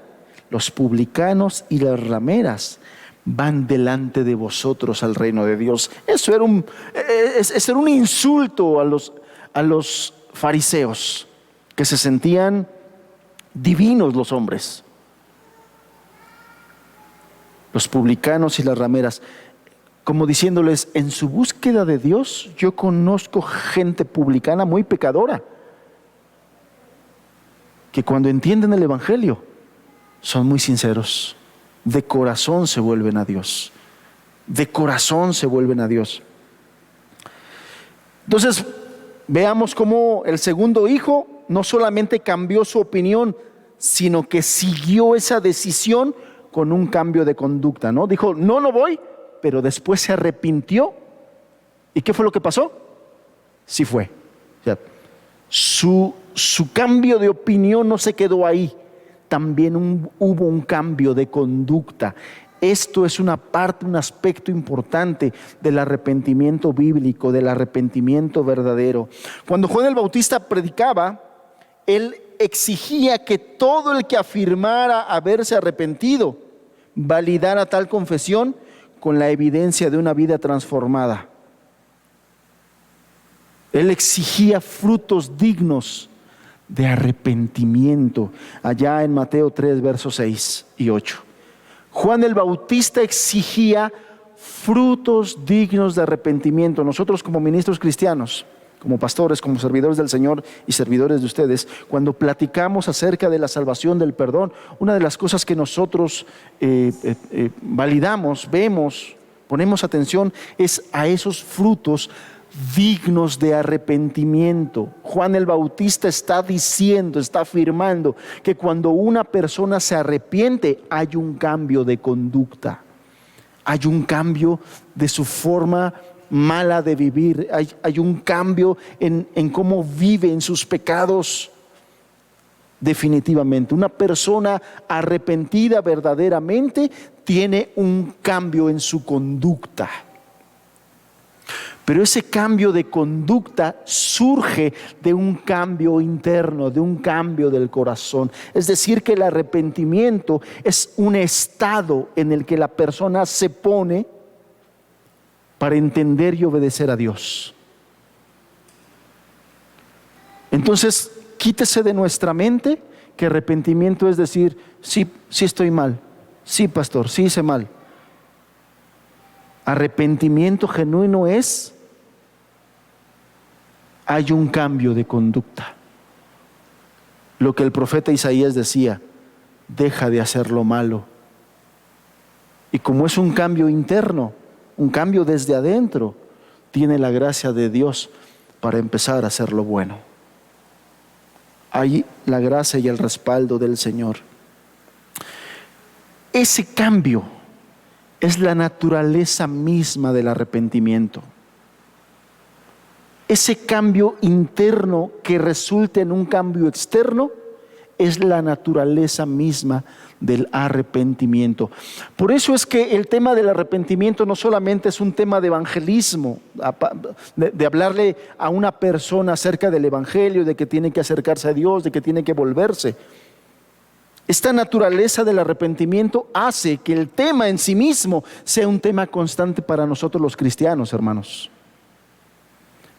los publicanos y las rameras van delante de vosotros al reino de Dios. Eso era un insulto a los fariseos, que se sentían divinos los hombres. Los publicanos y las rameras, como diciéndoles: en su búsqueda de Dios, yo conozco gente publicana muy pecadora, que cuando entienden el Evangelio son muy sinceros, de corazón se vuelven a Dios, de corazón se vuelven a Dios. Entonces, veamos cómo el segundo hijo no solamente cambió su opinión, sino que siguió esa decisión con un cambio de conducta, ¿no? Dijo: no voy, pero después se arrepintió. ¿Y qué fue lo que pasó? Sí fue. O sea, su cambio de opinión no se quedó ahí, también hubo un cambio de conducta. Esto es una parte, un aspecto importante del arrepentimiento bíblico, del arrepentimiento verdadero. Cuando Juan el Bautista predicaba, él exigía que todo el que afirmara haberse arrepentido validara tal confesión con la evidencia de una vida transformada. Él exigía frutos dignos de arrepentimiento, allá en Mateo 3, versos 6 y 8. Juan el Bautista exigía frutos dignos de arrepentimiento. Nosotros como ministros cristianos, como pastores, como servidores del Señor y servidores de ustedes, cuando platicamos acerca de la salvación, del perdón, una de las cosas que nosotros validamos, vemos, ponemos atención es a esos frutos dignos de arrepentimiento. Juan el Bautista está diciendo, está afirmando que cuando una persona se arrepiente hay un cambio de conducta, hay un cambio de su forma mala de vivir, hay un cambio en cómo vive, en sus pecados. Definitivamente, una persona arrepentida verdaderamente tiene un cambio en su conducta. Pero ese cambio de conducta surge de un cambio interno, de un cambio del corazón. Es decir, que el arrepentimiento es un estado en el que la persona se pone para entender y obedecer a Dios. Entonces, quítese de nuestra mente que arrepentimiento es decir, sí estoy mal, sí pastor, sí hice mal. Arrepentimiento genuino es, hay un cambio de conducta. Lo que el profeta Isaías decía, deja de hacer lo malo. Y como es un cambio interno, un cambio desde adentro, tiene la gracia de Dios para empezar a hacer lo bueno. Hay la gracia y el respaldo del Señor. Ese cambio es la naturaleza misma del arrepentimiento. Ese cambio interno que resulta en un cambio externo es la naturaleza misma del arrepentimiento. Por eso es que el tema del arrepentimiento no solamente es un tema de evangelismo, de hablarle a una persona acerca del evangelio, de que tiene que acercarse a Dios, de que tiene que volverse. Esta naturaleza del arrepentimiento hace que el tema en sí mismo sea un tema constante para nosotros los cristianos, hermanos.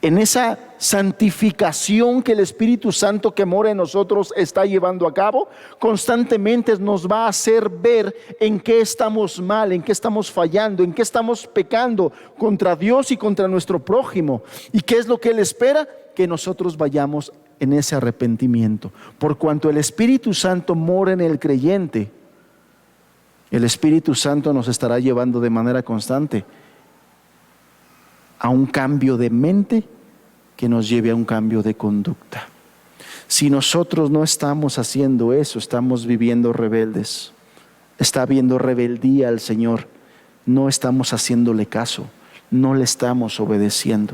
En esa santificación que el Espíritu Santo que mora en nosotros está llevando a cabo, constantemente nos va a hacer ver en qué estamos mal, en qué estamos fallando, en qué estamos pecando contra Dios y contra nuestro prójimo. ¿Y qué es lo que Él espera? Que nosotros vayamos en ese arrepentimiento. Por cuanto el Espíritu Santo mora en el creyente, el Espíritu Santo nos estará llevando de manera constante a un cambio de mente que nos lleve a un cambio de conducta. Si nosotros no estamos haciendo eso, estamos viviendo rebeldes, está habiendo rebeldía al Señor, no estamos haciéndole caso, no le estamos obedeciendo.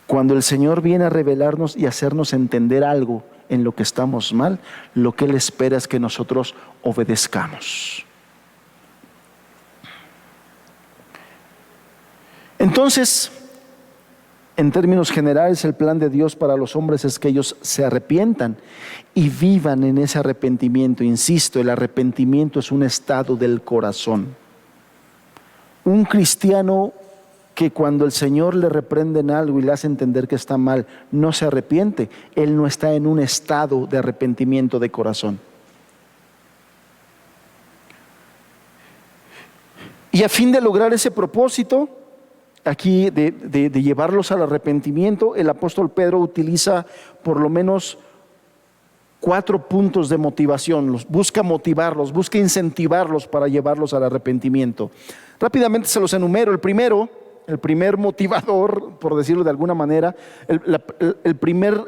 Cuando el Señor viene a revelarnos y hacernos entender algo en lo que estamos mal, lo que Él espera es que nosotros obedezcamos. Entonces, en términos generales, el plan de Dios para los hombres es que ellos se arrepientan y vivan en ese arrepentimiento. Insisto, el arrepentimiento es un estado del corazón. Un cristiano que cuando el Señor le reprende en algo y le hace entender que está mal, no se arrepiente, él no está en un estado de arrepentimiento de corazón. Y a fin de lograr ese propósito, aquí de llevarlos al arrepentimiento, el apóstol Pedro utiliza por lo menos 4 puntos de motivación. Busca motivarlos, busca incentivarlos para llevarlos al arrepentimiento. Rápidamente se los enumero. El primer motivador, por decirlo de alguna manera, el primer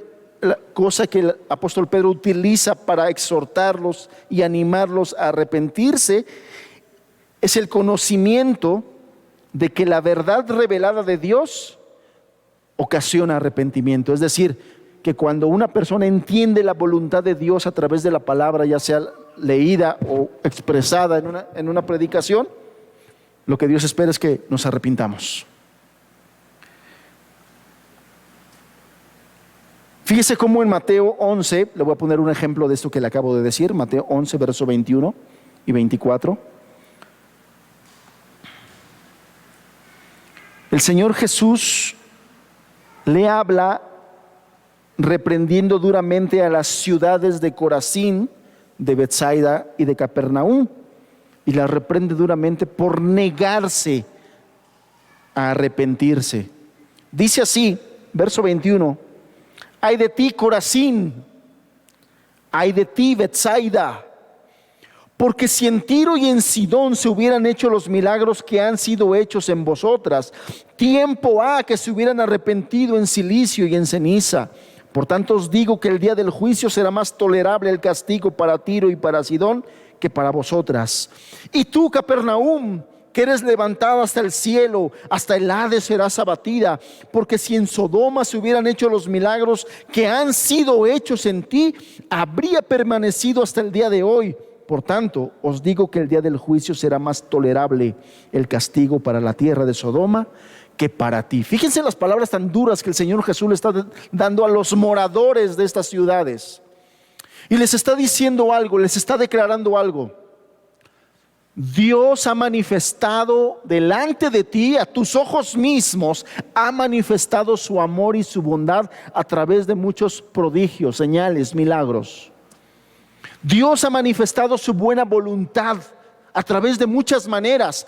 cosa que el apóstol Pedro utiliza para exhortarlos y animarlos a arrepentirse es el conocimiento de que la verdad revelada de Dios ocasiona arrepentimiento. Es decir, que cuando una persona entiende la voluntad de Dios a través de la palabra, ya sea leída o expresada en una predicación, lo que Dios espera es que nos arrepintamos. Fíjese cómo en Mateo 11, le voy a poner un ejemplo de esto que le acabo de decir, Mateo 11, verso 21 y 24. El Señor Jesús le habla reprendiendo duramente a las ciudades de Corazín, de Betsaida y de Capernaum, y las reprende duramente por negarse a arrepentirse. Dice así, verso 21: ay de ti, Corazín, ay de ti, Betsaida, porque si en Tiro y en Sidón se hubieran hecho los milagros que han sido hechos en vosotras, tiempo ha que se hubieran arrepentido en cilicio y en ceniza. Por tanto os digo que el día del juicio será más tolerable el castigo para Tiro y para Sidón que para vosotras. Y tú, Capernaum, que eres levantada hasta el cielo, hasta el Hades serás abatida, porque si en Sodoma se hubieran hecho los milagros que han sido hechos en ti, habría permanecido hasta el día de hoy. Por tanto, os digo que el día del juicio será más tolerable el castigo para la tierra de Sodoma que para ti. Fíjense las palabras tan duras que el Señor Jesús le está dando a los moradores de estas ciudades. Y les está diciendo algo, les está declarando algo. Dios ha manifestado delante de ti, a tus ojos mismos, ha manifestado su amor y su bondad a través de muchos prodigios, señales, milagros. Dios ha manifestado su buena voluntad a través de muchas maneras,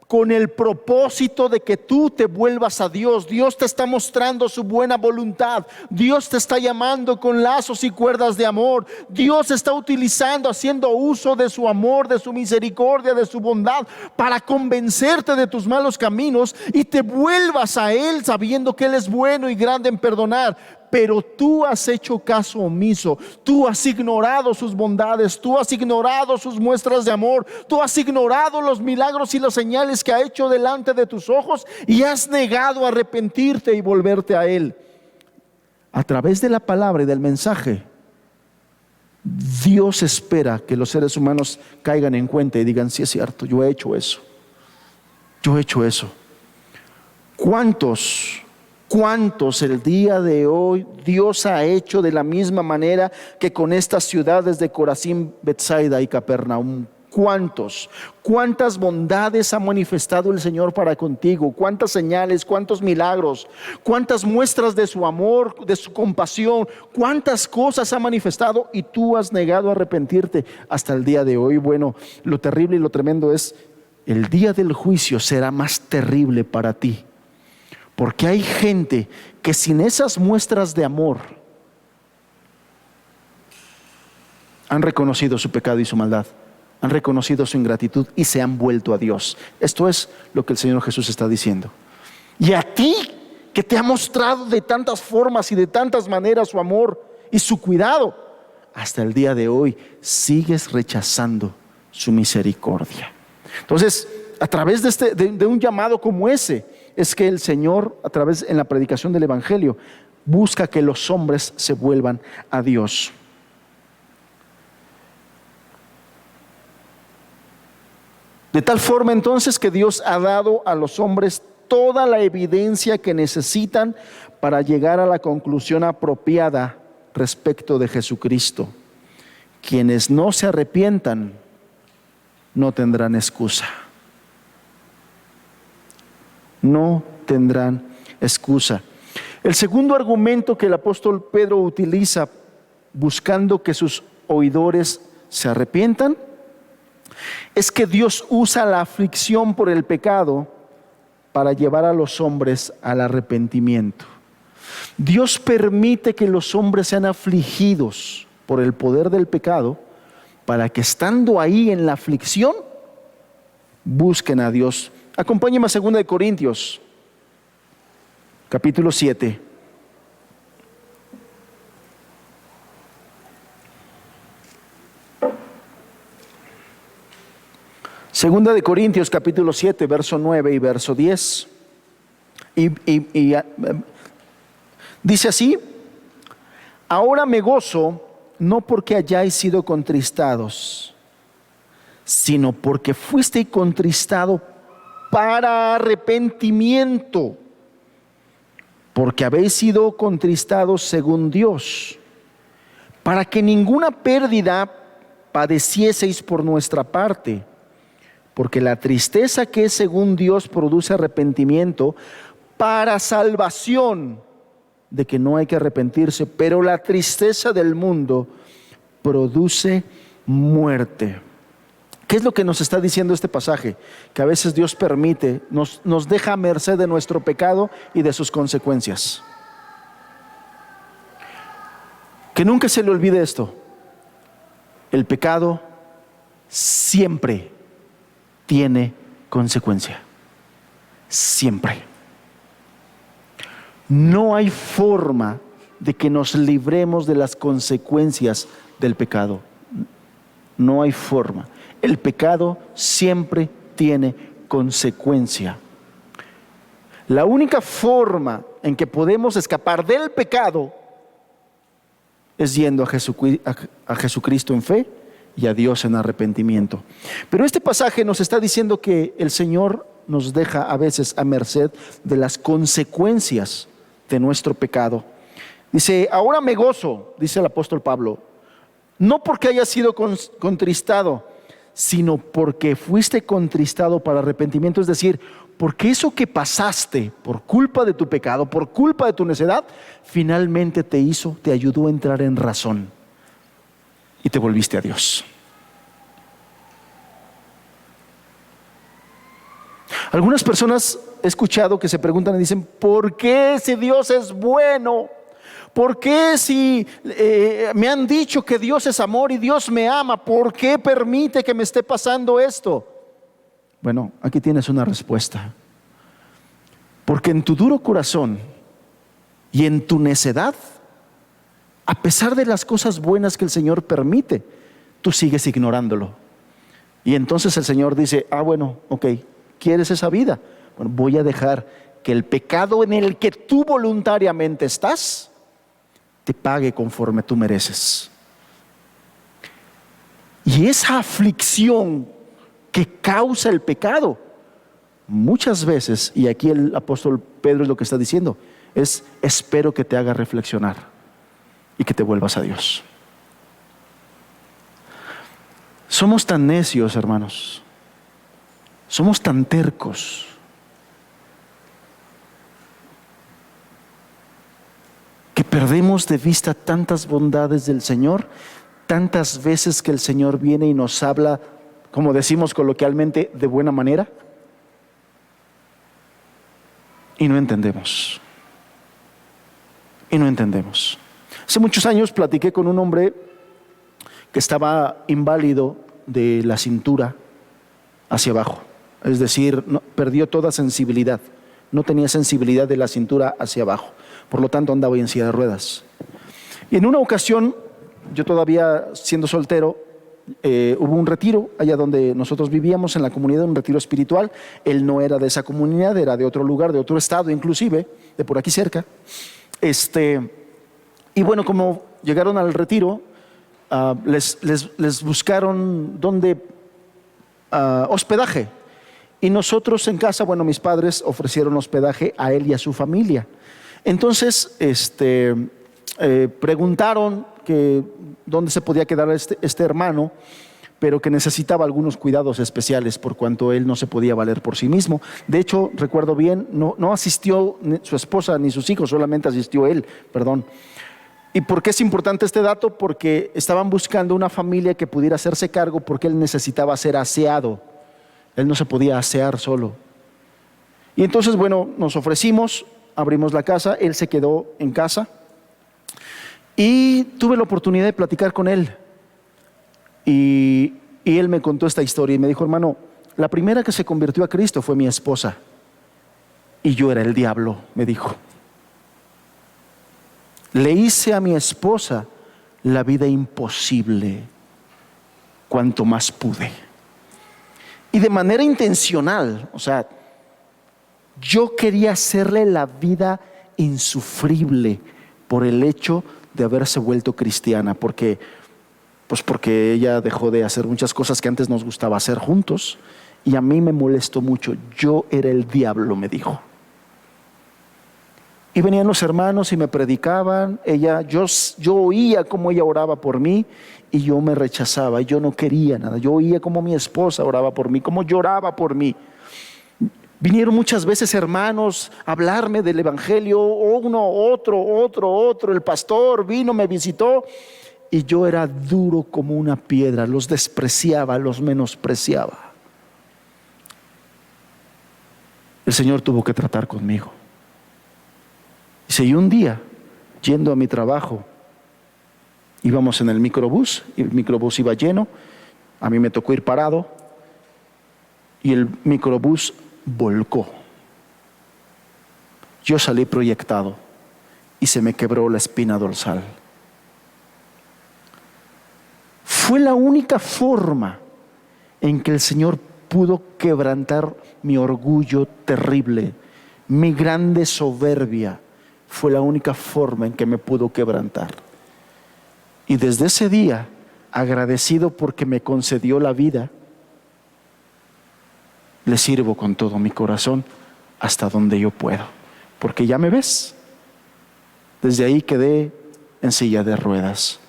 con el propósito de que tú te vuelvas a Dios. Dios te está mostrando su buena voluntad. Dios te está llamando con lazos y cuerdas de amor. Dios está utilizando, haciendo uso de su amor, de su misericordia, de su bondad, para convencerte de tus malos caminos y te vuelvas a Él, sabiendo que Él es bueno y grande en perdonar. Pero tú has hecho caso omiso, tú has ignorado sus bondades, tú has ignorado sus muestras de amor, tú has ignorado los milagros y las señales que ha hecho delante de tus ojos y has negado a arrepentirte y volverte a Él. A través de la palabra y del mensaje, Dios espera que los seres humanos caigan en cuenta y digan: sí, es cierto, yo he hecho eso, yo he hecho eso. ¿Cuántos el día de hoy Dios ha hecho de la misma manera que con estas ciudades de Corazín, Betsaida y Capernaum? ¿Cuántas bondades ha manifestado el Señor para contigo? ¿Cuántas señales, cuántos milagros, cuántas muestras de su amor, de su compasión? ¿Cuántas cosas ha manifestado y tú has negado a arrepentirte hasta el día de hoy? Bueno, lo terrible y lo tremendo es: el día del juicio será más terrible para ti. Porque hay gente que sin esas muestras de amor han reconocido su pecado y su maldad, han reconocido su ingratitud y se han vuelto a Dios. Esto es lo que el Señor Jesús está diciendo. Y a ti, que te ha mostrado de tantas formas y de tantas maneras su amor y su cuidado, hasta el día de hoy sigues rechazando su misericordia. Entonces, a través de un llamado como ese, es que el Señor, a través en la predicación del Evangelio, busca que los hombres se vuelvan a Dios. De tal forma entonces que Dios ha dado a los hombres toda la evidencia que necesitan para llegar a la conclusión apropiada respecto de Jesucristo. Quienes no se arrepientan no tendrán excusa. No tendrán excusa. El segundo argumento que el apóstol Pedro utiliza buscando que sus oidores se arrepientan es que Dios usa la aflicción por el pecado para llevar a los hombres al arrepentimiento. Dios permite que los hombres sean afligidos por el poder del pecado para que, estando ahí en la aflicción, busquen a Dios. Acompáñenme a 2 Corintios, capítulo 7. Segunda de Corintios, capítulo 7, verso 9 y verso 10. Dice así: ahora me gozo, no porque hayáis sido contristados, sino porque fuisteis contristado para arrepentimiento. porque habéis sido contristados según Dios, para que ninguna pérdida padecieseis por nuestra parte, porque la tristeza que es según Dios produce arrepentimiento para salvación, de que no hay que arrepentirse, pero la tristeza del mundo produce muerte. ¿Qué es lo que nos está diciendo este pasaje? Que a veces Dios permite, nos deja a merced de nuestro pecado y de sus consecuencias. Que nunca se le olvide esto: el pecado siempre tiene consecuencia. Siempre. No hay forma de que nos libremos de las consecuencias del pecado. No hay forma. El pecado siempre tiene consecuencia. La única forma en que podemos escapar del pecado es yendo a Jesucristo en fe y a Dios en arrepentimiento. Pero este pasaje nos está diciendo que el Señor nos deja a veces a merced de las consecuencias de nuestro pecado. Dice: ahora me gozo, dice el apóstol Pablo, no porque haya sido contristado, sino porque fuiste contristado para arrepentimiento. Es decir, porque eso que pasaste por culpa de tu pecado, por culpa de tu necedad, finalmente te ayudó a entrar en razón y te volviste a Dios. Algunas personas he escuchado que se preguntan y dicen: ¿por qué si Dios es bueno? ¿Por qué si me han dicho que Dios es amor y Dios me ama? ¿Por qué permite que me esté pasando esto? Bueno, aquí tienes una respuesta. Porque en tu duro corazón y en tu necedad, a pesar de las cosas buenas que el Señor permite, tú sigues ignorándolo. Y entonces el Señor dice: bueno, ok, ¿quieres esa vida? Bueno, voy a dejar que el pecado en el que tú voluntariamente estás te pague conforme tú mereces. Y esa aflicción que causa el pecado, muchas veces, y aquí el apóstol Pedro es lo que está diciendo, es: espero que te haga reflexionar y que te vuelvas a Dios. Somos tan necios, hermanos. Somos tan tercos. Que perdemos de vista tantas bondades del Señor, tantas veces que el Señor viene y nos habla, como decimos coloquialmente, de buena manera, y no entendemos. Y no entendemos. Hace muchos años platiqué con un hombre que estaba inválido de la cintura hacia abajo. Es decir, perdió toda sensibilidad. No tenía sensibilidad de la cintura hacia abajo. Por lo tanto, andaba en silla de ruedas. Y en una ocasión, yo todavía siendo soltero, hubo un retiro allá donde nosotros vivíamos en la comunidad, un retiro espiritual. Él no era de esa comunidad, era de otro lugar, de otro estado inclusive, de por aquí cerca. Y bueno, como llegaron al retiro, les buscaron dónde hospedaje. Y nosotros en casa, bueno, mis padres ofrecieron hospedaje a él y a su familia. Entonces, preguntaron que dónde se podía quedar este hermano, pero que necesitaba algunos cuidados especiales por cuanto él no se podía valer por sí mismo. De hecho, recuerdo bien, no asistió su esposa ni sus hijos, solamente asistió él, perdón. ¿Y por qué es importante este dato? Porque estaban buscando una familia que pudiera hacerse cargo, porque él necesitaba ser aseado. Él no se podía asear solo. Y entonces, bueno, nos ofrecimos, abrimos la casa, él se quedó en casa y tuve la oportunidad de platicar con él. Y él me contó esta historia y me dijo: hermano, la primera que se convirtió a Cristo fue mi esposa y yo era el diablo, me dijo. Le hice a mi esposa la vida imposible cuanto más pude. Y de manera intencional, o sea, yo quería hacerle la vida insufrible por el hecho de haberse vuelto cristiana, porque ella dejó de hacer muchas cosas que antes nos gustaba hacer juntos, y a mí me molestó mucho. Yo era el diablo, me dijo. Y venían los hermanos y me predicaban. Yo oía cómo ella oraba por mí y yo me rechazaba. Yo no quería nada. Yo oía cómo mi esposa oraba por mí, cómo lloraba por mí. Vinieron muchas veces hermanos a hablarme del evangelio, uno, otro. El pastor vino, me visitó y yo era duro como una piedra. Los despreciaba, los menospreciaba. El Señor tuvo que tratar conmigo. Y un día, yendo a mi trabajo, íbamos en el microbús y el microbús iba lleno. A mí me tocó ir parado y el microbús volcó. Yo salí proyectado y se me quebró la espina dorsal. Fue la única forma en que el Señor pudo quebrantar mi orgullo terrible, mi grande soberbia. Fue la única forma en que me pudo quebrantar. Y desde ese día, agradecido porque me concedió la vida, le sirvo con todo mi corazón hasta donde yo puedo. Porque ya me ves. Desde ahí quedé en silla de ruedas.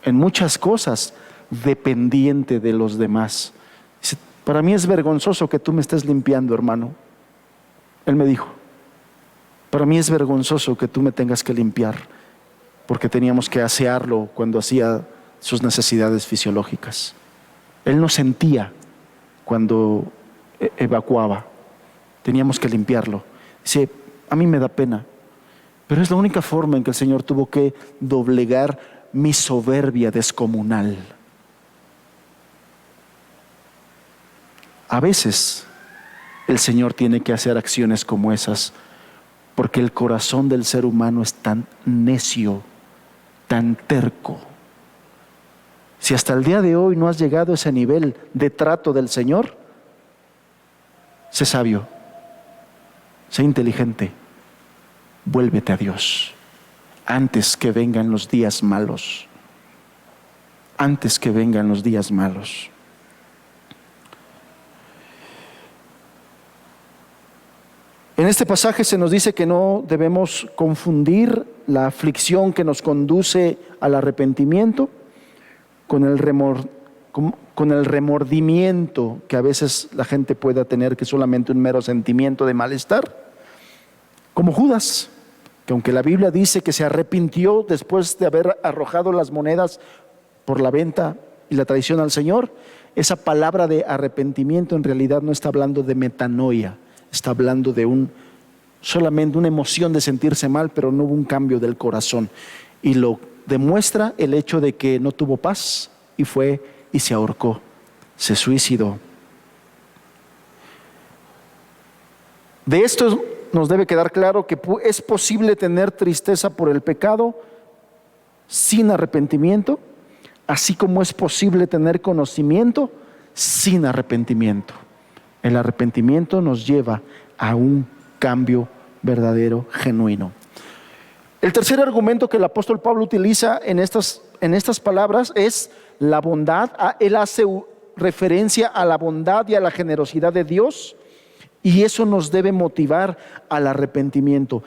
En muchas cosas dependiente de los demás. Dice, para mí es vergonzoso que tú me estés limpiando, hermano. Él me dijo, para mí es vergonzoso que tú me tengas que limpiar, porque teníamos que asearlo cuando hacía sus necesidades fisiológicas. Él no sentía cuando evacuaba, teníamos que limpiarlo. Dice, a mí me da pena, pero es la única forma en que el Señor tuvo que doblegar mi soberbia descomunal. A veces el Señor tiene que hacer acciones como esas, porque el corazón del ser humano es tan necio, tan terco. Si hasta el día de hoy no has llegado a ese nivel de trato del Señor, sé sabio, sé inteligente, vuélvete a Dios antes que vengan los días malos. Antes que vengan los días malos. En este pasaje se nos dice que no debemos confundir la aflicción que nos conduce al arrepentimiento con el remordimiento que a veces la gente pueda tener, que es solamente un mero sentimiento de malestar. Como Judas, que aunque la Biblia dice que se arrepintió después de haber arrojado las monedas por la venta y la traición al Señor, esa palabra de arrepentimiento en realidad no está hablando de metanoia. Está hablando de solamente una emoción de sentirse mal, pero no hubo un cambio del corazón. Y lo demuestra el hecho de que no tuvo paz y fue y se ahorcó, se suicidó. De esto nos debe quedar claro que es posible tener tristeza por el pecado sin arrepentimiento, así como es posible tener conocimiento sin arrepentimiento. El arrepentimiento nos lleva a un cambio verdadero, genuino. El tercer argumento que el apóstol Pablo utiliza en estas palabras es la bondad. Él hace referencia a la bondad y a la generosidad de Dios, y eso nos debe motivar al arrepentimiento.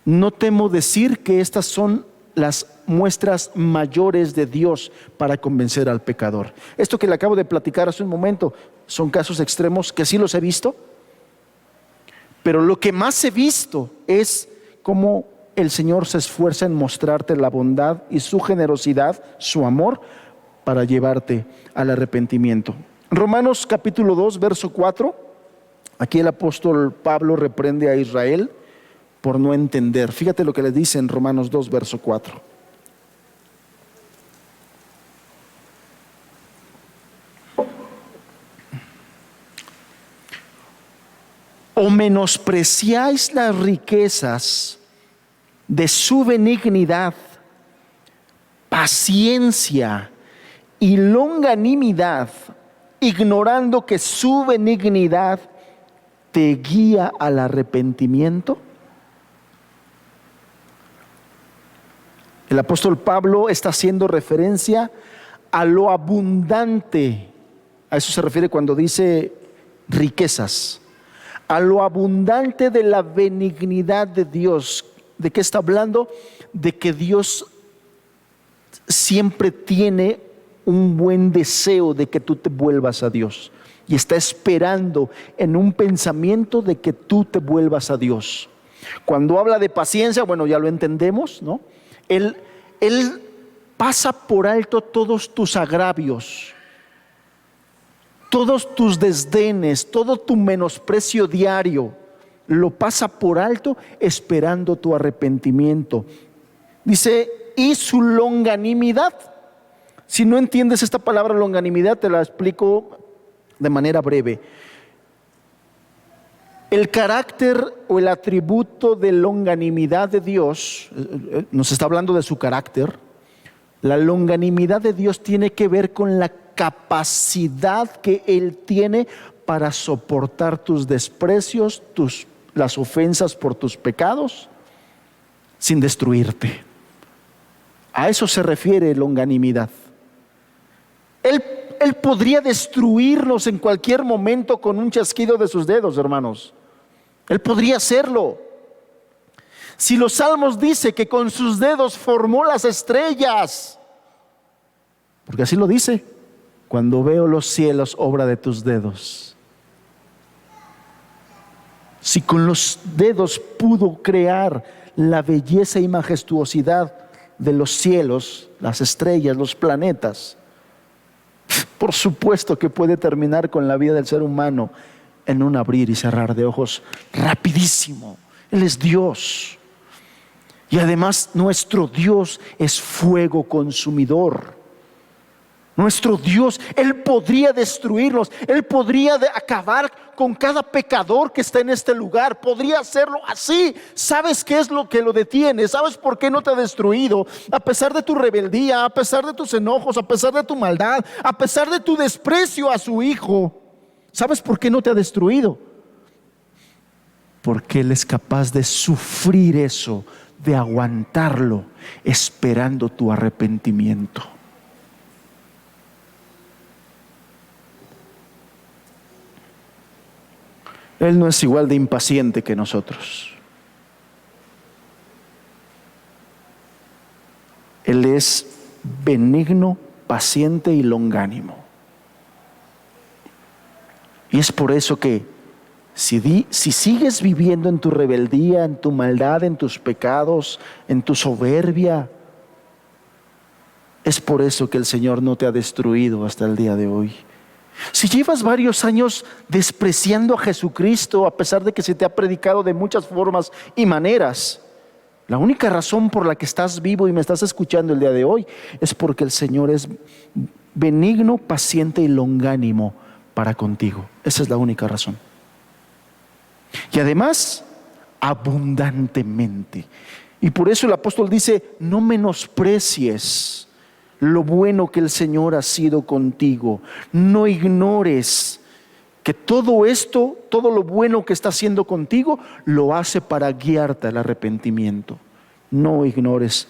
No temo decir que estas son las muestras mayores de Dios para convencer al pecador. Esto que le acabo de platicar hace un momento son casos extremos que sí los he visto, pero lo que más he visto es cómo el Señor se esfuerza en mostrarte la bondad y su generosidad, su amor, para llevarte al arrepentimiento. Romanos capítulo 2, verso 4, aquí el apóstol Pablo reprende a Israel por no entender. Fíjate lo que le dice en Romanos 2, verso 4. ¿O menospreciáis las riquezas de su benignidad, paciencia y longanimidad, ignorando que su benignidad te guía al arrepentimiento? El apóstol Pablo está haciendo referencia a lo abundante. A eso se refiere cuando dice riquezas. a lo abundante de la benignidad de Dios. ¿De qué está hablando? De que Dios siempre tiene un buen deseo de que tú te vuelvas a Dios. Y está esperando en un pensamiento de que tú te vuelvas a Dios. Cuando habla de paciencia, bueno, ya lo entendemos, ¿no? Él pasa por alto todos tus agravios, todos tus desdenes, todo tu menosprecio diario. Lo pasa por alto esperando tu arrepentimiento. Dice, y su longanimidad. Si no entiendes esta palabra longanimidad, te la explico de manera breve. El carácter o el atributo de longanimidad de Dios, nos está hablando de su carácter. La longanimidad de Dios tiene que ver con la capacidad que Él tiene para soportar tus desprecios, las ofensas por tus pecados, sin destruirte. A eso se refiere longanimidad. Él podría destruirnos en cualquier momento con un chasquido de sus dedos, hermanos. Él podría hacerlo. Si los Salmos dice que con sus dedos formó las estrellas, porque así lo dice, cuando veo los cielos, obra de tus dedos. Si con los dedos pudo crear la belleza y majestuosidad de los cielos, las estrellas, los planetas, por supuesto que puede terminar con la vida del ser humano en un abrir y cerrar de ojos rapidísimo. Él es Dios. Y además nuestro Dios es fuego consumidor. Nuestro Dios, Él podría destruirnos, Él podría acabar con cada pecador que está en este lugar, podría hacerlo así. ¿Sabes qué es lo que lo detiene? ¿Sabes por qué no te ha destruido? A pesar de tu rebeldía, a pesar de tus enojos, a pesar de tu maldad, a pesar de tu desprecio a su Hijo, ¿sabes por qué no te ha destruido? Porque Él es capaz de sufrir eso, de aguantarlo, esperando tu arrepentimiento. Él no es igual de impaciente que nosotros. Él es benigno, paciente y longánimo. Y es por eso que si sigues viviendo en tu rebeldía, en tu maldad, en tus pecados, en tu soberbia, es por eso que el Señor no te ha destruido hasta el día de hoy. Si llevas varios años despreciando a Jesucristo, a pesar de que se te ha predicado de muchas formas y maneras, la única razón por la que estás vivo y me estás escuchando el día de hoy es porque el Señor es benigno, paciente y longánimo para contigo. Esa es la única razón. Y además, abundantemente. Y por eso el apóstol dice, no menosprecies lo bueno que el Señor ha sido contigo. No ignores que todo esto, todo lo bueno que está haciendo contigo, lo hace para guiarte al arrepentimiento. No ignores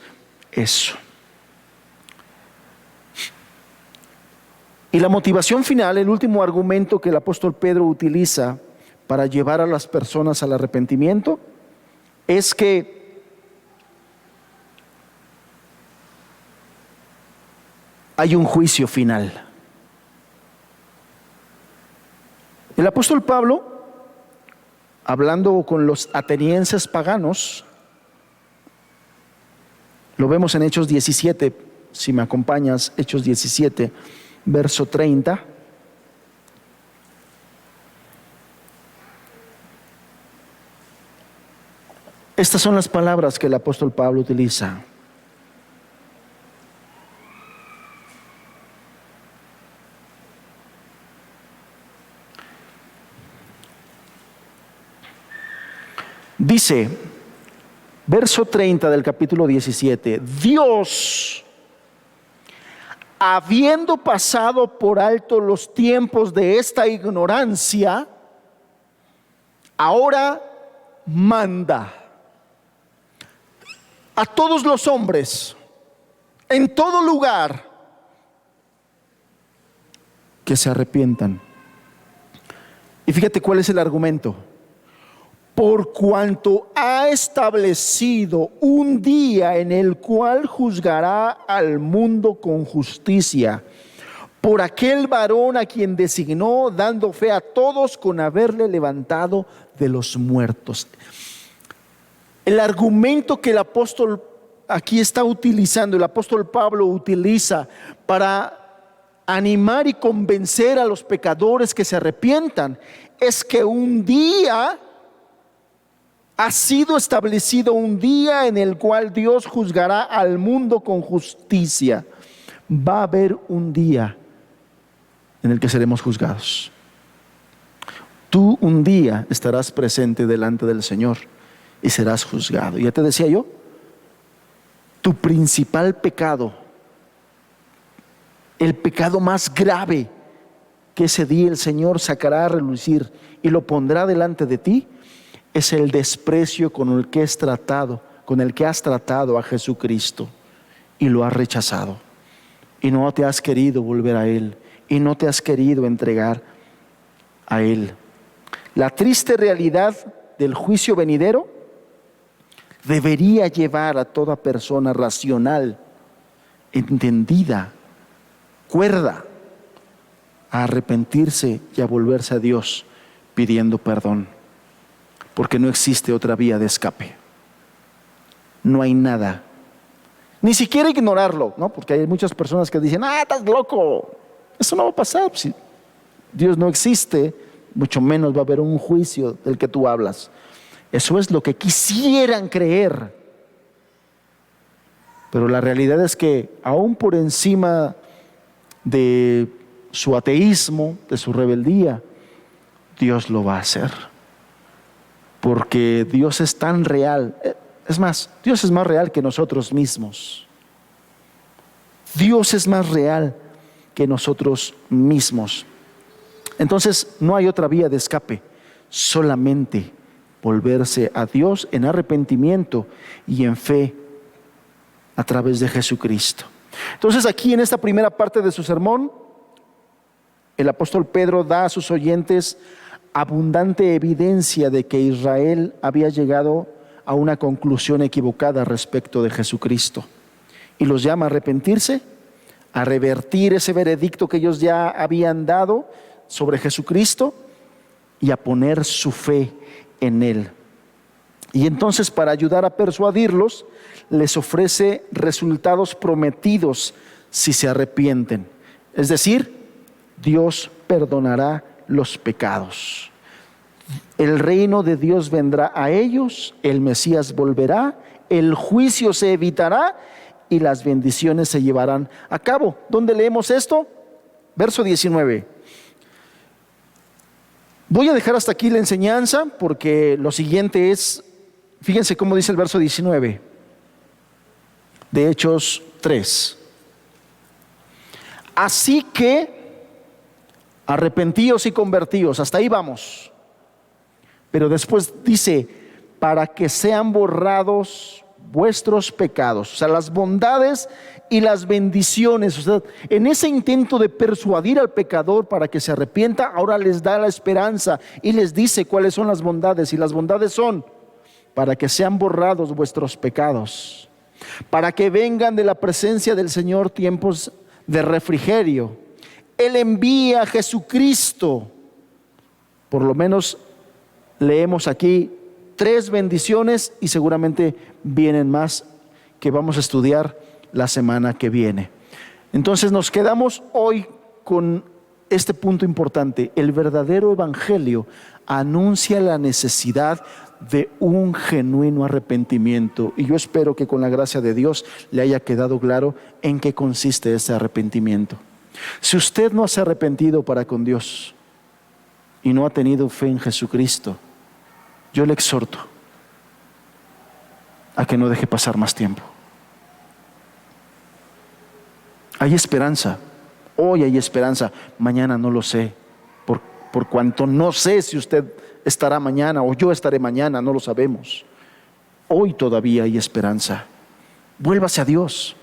eso. Y la motivación final, el último argumento que el apóstol Pedro utiliza para llevar a las personas al arrepentimiento, es que hay un juicio final. El apóstol Pablo, hablando con los atenienses paganos, lo vemos en Hechos 17, si me acompañas, Hechos 17, verso 30. Estas son las palabras que el apóstol Pablo utiliza. Dice, verso 30 del capítulo 17, Dios, habiendo pasado por alto los tiempos de esta ignorancia, ahora manda a todos los hombres, en todo lugar, que se arrepientan. Y fíjate cuál es el argumento. por cuanto ha establecido un día en el cual juzgará al mundo con justicia, por aquel varón a quien designó, dando fe a todos con haberle levantado de los muertos. El argumento que el apóstol aquí está utilizando, el apóstol Pablo utiliza para animar y convencer a los pecadores que se arrepientan, es que un día ha sido establecido, un día en el cual Dios juzgará al mundo con justicia. Va a haber un día en el que seremos juzgados. Tú un día estarás presente delante del Señor y serás juzgado. Ya te decía yo, tu principal pecado, el pecado más grave que ese día el Señor sacará a relucir y lo pondrá delante de ti, es el desprecio con el que has tratado a Jesucristo y lo has rechazado y no te has querido volver a Él y no te has querido entregar a Él. La triste realidad del juicio venidero debería llevar a toda persona racional, entendida, cuerda, a arrepentirse y a volverse a Dios pidiendo perdón, porque no existe otra vía de escape. No hay nada, ni siquiera ignorarlo, ¿no? Porque hay muchas personas que dicen: estás loco, eso no va a pasar. Si Dios no existe, mucho menos va a haber un juicio del que tú hablas. Eso es lo que quisieran creer, pero la realidad es que aún por encima de su ateísmo, de su rebeldía, Dios lo va a hacer, porque Dios es tan real. Es más, Dios es más real que nosotros mismos. Dios es más real que nosotros mismos. Entonces no hay otra vía de escape, solamente volverse a Dios en arrepentimiento y en fe a través de Jesucristo. Entonces aquí en esta primera parte de su sermón, el apóstol Pedro da a sus oyentes abundante evidencia de que Israel había llegado a una conclusión equivocada respecto de Jesucristo y los llama a arrepentirse, a revertir ese veredicto que ellos ya habían dado sobre Jesucristo y a poner su fe en Él. Y entonces, para ayudar a persuadirlos, les ofrece resultados prometidos si se arrepienten. Es decir, Dios perdonará los pecados. El reino de Dios vendrá a ellos, el Mesías volverá, el juicio se evitará y las bendiciones se llevarán a cabo. ¿Dónde leemos esto? Verso 19. Voy a dejar hasta aquí la enseñanza porque lo siguiente es, fíjense cómo dice el verso 19 de Hechos 3. Así que arrepentíos y convertíos, hasta ahí vamos. Pero después dice, para que sean borrados vuestros pecados. O sea, las bondades y las bendiciones. O sea, en ese intento de persuadir al pecador para que se arrepienta, ahora les da la esperanza y les dice cuáles son las bondades. Y las bondades son para que sean borrados vuestros pecados, para que vengan de la presencia del Señor tiempos de refrigerio. Él envía a Jesucristo. Por lo menos leemos aquí 3 bendiciones y seguramente vienen más que vamos a estudiar la semana que viene. Entonces nos quedamos hoy con este punto importante. El verdadero evangelio anuncia la necesidad de un genuino arrepentimiento, y yo espero que con la gracia de Dios le haya quedado claro en qué consiste ese arrepentimiento. Si usted no se ha arrepentido para con Dios y no ha tenido fe en Jesucristo, yo le exhorto a que no deje pasar más tiempo. Hay esperanza, hoy hay esperanza, mañana no lo sé, por cuanto no sé si usted estará mañana o yo estaré mañana, no lo sabemos. Hoy todavía hay esperanza. Vuélvase a Dios,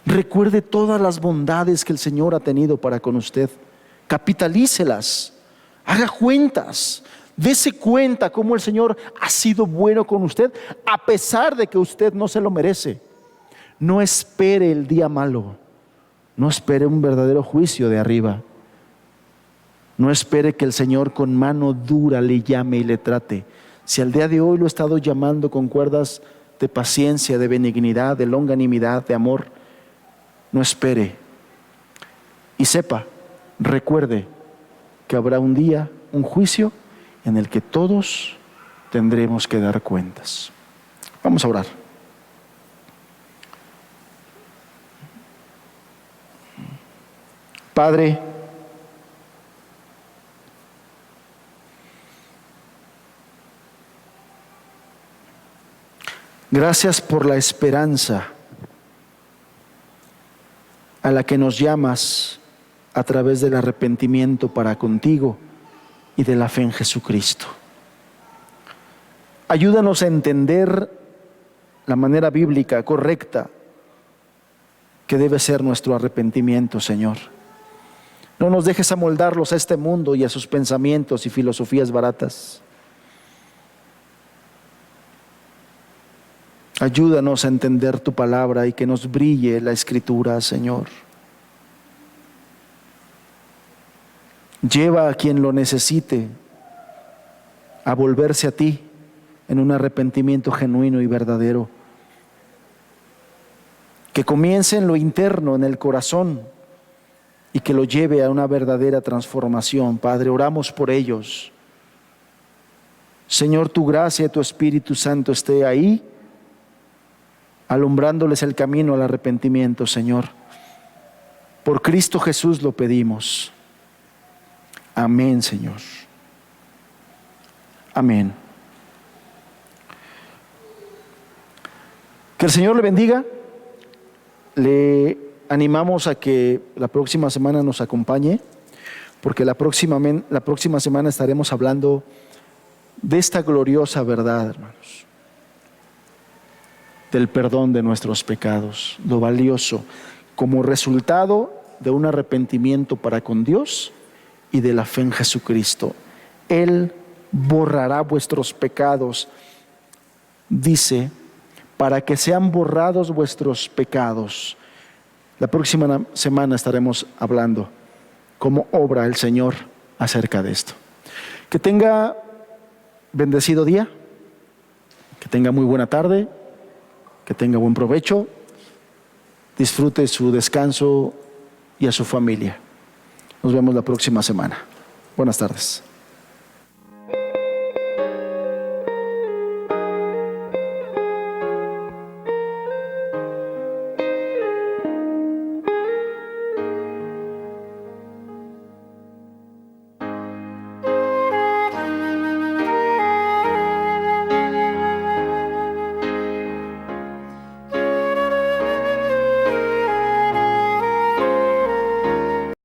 recuerde todas las bondades que el Señor ha tenido para con usted, capitalícelas, haga cuentas Dese cuenta cómo el Señor ha sido bueno con usted, a pesar de que usted no se lo merece. No espere el día malo. No espere un verdadero juicio de arriba. No espere que el Señor con mano dura le llame y le trate. Si al día de hoy lo he estado llamando con cuerdas de paciencia, de benignidad, de longanimidad, de amor, no espere. Y sepa, recuerde que habrá un día, un juicio en el que todos tendremos que dar cuentas. Vamos a orar. Padre, gracias por la esperanza a la que nos llamas a través del arrepentimiento para contigo y de la fe en Jesucristo. Ayúdanos a entender la manera bíblica correcta que debe ser nuestro arrepentimiento, Señor. No nos dejes amoldarlos a este mundo y a sus pensamientos y filosofías baratas. Ayúdanos a entender tu palabra y que nos brille la Escritura, Señor. Lleva a quien lo necesite a volverse a ti en un arrepentimiento genuino y verdadero. Que comience en lo interno, en el corazón, y que lo lleve a una verdadera transformación. Padre, oramos por ellos. Señor, tu gracia y tu Espíritu Santo esté ahí, alumbrándoles el camino al arrepentimiento, Señor. Por Cristo Jesús lo pedimos. Amén, Señor. Amén. Que el Señor le bendiga. Le animamos a que la próxima semana nos acompañe, porque la próxima semana estaremos hablando de esta gloriosa verdad, hermanos, del perdón de nuestros pecados, lo valioso como resultado de un arrepentimiento para con Dios y de la fe en Jesucristo. Él borrará vuestros pecados, dice, para que sean borrados vuestros pecados. La próxima semana estaremos hablando cómo obra el Señor acerca de esto. Que tenga bendecido día, que tenga muy buena tarde, que tenga buen provecho, disfrute su descanso y a su familia. Nos vemos la próxima semana. Buenas tardes.